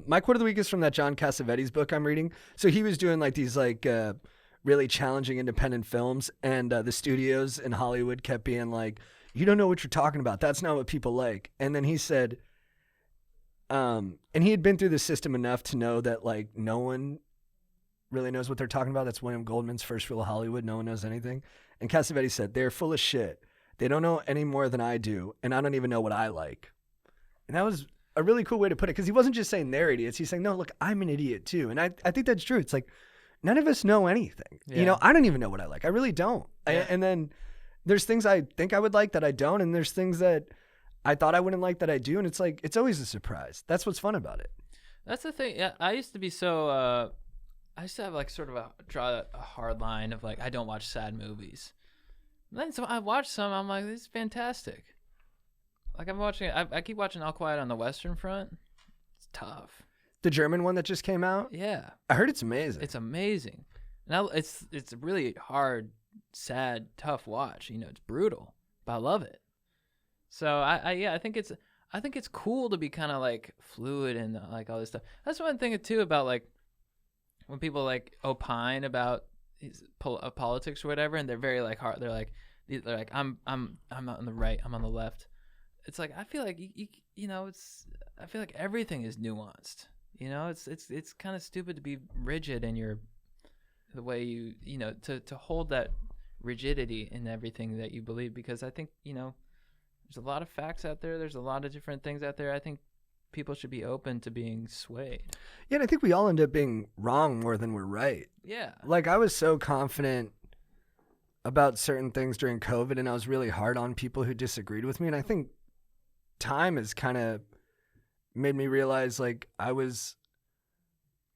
S3: My quote of the week is from that John Cassavetes book I'm reading. So he was doing like these like really challenging independent films, and the studios in Hollywood kept being like, you don't know what you're talking about. That's not what people like. And then he said, and he had been through the system enough to know that like no one really knows what they're talking about. That's William Goldman's first rule of Hollywood. No one knows anything. And Cassavetes said, they're full of shit. They don't know any more than I do, and I don't even know what I like. And that was a really cool way to put it, because he wasn't just saying they're idiots. He's saying, no, look, I'm an idiot too. And I think that's true. It's like, none of us know anything.
S1: Yeah.
S3: You know, I don't even know what I like. I really don't.
S1: Yeah.
S3: And then there's things I think I would like that I don't, and there's things that I thought I wouldn't like that I do, and it's like, it's always a surprise. That's what's fun about it.
S1: That's the thing. Yeah, I used to be so... I used to have like sort of draw a hard line of like, I don't watch sad movies. And then so I watched some, I'm like, this is fantastic. Like I keep watching All Quiet on the Western Front. It's tough.
S3: The German one that just came out?
S1: Yeah.
S3: I heard it's amazing.
S1: It's amazing. Now it's a really hard, sad, tough watch. You know, it's brutal, but I love it. So I think it's cool to be kind of like fluid and like all this stuff. That's one thing too about like when people like opine about politics or whatever, and they're very like hard. They're like I'm on the right, I'm on the left. It's like I feel like you know I feel like everything is nuanced. You know, it's kind of stupid to be rigid in the way you know to hold that rigidity in everything that you believe, because I think, you know, there's a lot of facts out there. There's a lot of different things out there. I think people should be open to being swayed.
S3: Yeah, and I think we all end up being wrong more than we're right.
S1: Yeah.
S3: Like, I was so confident about certain things during COVID, and I was really hard on people who disagreed with me. And I think time has kind of made me realize, like, I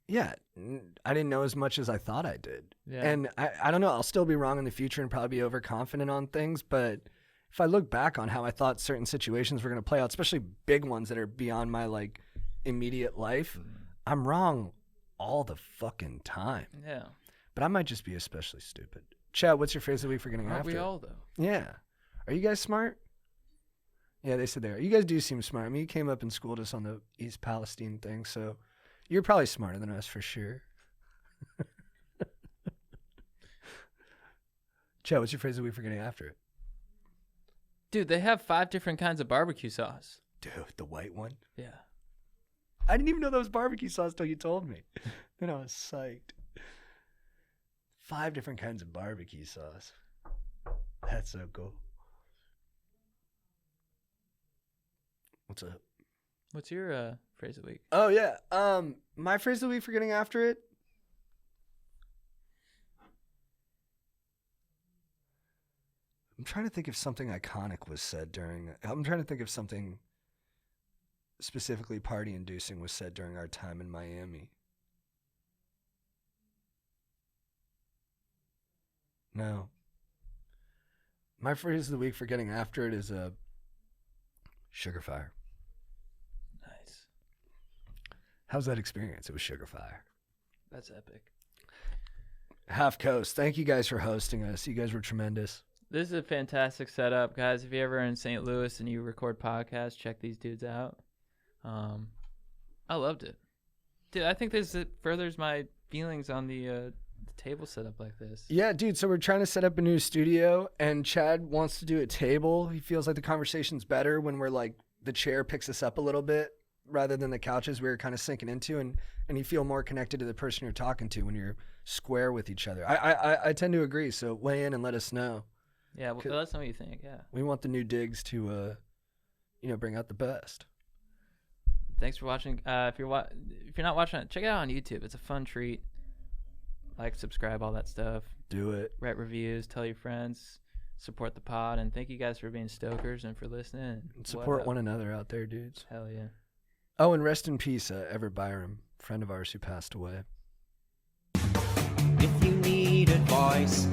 S3: didn't know as much as I thought I did.
S1: Yeah.
S3: And I don't know, I'll still be wrong in the future and probably be overconfident on things, but if I look back on how I thought certain situations were going to play out, especially big ones that are beyond my like immediate life, I'm wrong all the fucking time.
S1: Yeah.
S3: But I might just be especially stupid. Chad, what's your phrase of the week for getting
S1: Aren't
S3: after
S1: we
S3: it?
S1: all though?
S3: Yeah. Are you guys smart? Yeah, they said they are. You guys do seem smart. I mean, you came up and schooled us on the East Palestine thing, so you're probably smarter than us for sure. Chad, what's your phrase of the week for getting after it?
S1: Dude, they have 5 different kinds of barbecue sauce.
S3: Dude, the white one?
S1: Yeah.
S3: I didn't even know that was barbecue sauce till you told me. Then I was psyched. 5 different kinds of barbecue sauce. That's so cool. What's up?
S1: What's your phrase of the week?
S3: Oh, yeah. My phrase of the week for getting after it? I'm trying to think if something iconic was said during. I'm trying to think if something specifically party-inducing was said during our time in Miami. No. My phrase of the week for getting after it is a sugar fire.
S1: Nice.
S3: How's that experience? It was sugar fire.
S1: That's epic.
S3: Half Coast, thank you guys for hosting us. You guys were tremendous.
S1: This is a fantastic setup, guys. If you're ever in St. Louis and you record podcasts, check these dudes out. I loved it. Dude, I think this furthers my feelings on the table setup like this.
S3: Yeah, dude, so we're trying to set up a new studio, and Chad wants to do a table. He feels like the conversation's better when we're like, the chair picks us up a little bit rather than the couches we were kind of sinking into, and you feel more connected to the person you're talking to when you're square with each other. I tend to agree, so weigh in and let us know.
S1: Yeah, well, let us know what you think, yeah.
S3: We want the new digs to, bring out the best.
S1: Thanks for watching. If you're not watching it, check it out on YouTube. It's a fun treat. Like, subscribe, all that stuff.
S3: Do it.
S1: Write reviews, tell your friends, support the pod, and thank you guys for being stokers and for listening.
S3: And support one another out there, dudes.
S1: Hell yeah.
S3: Oh, and rest in peace, Everett Byram, friend of ours who passed away.
S4: If you need advice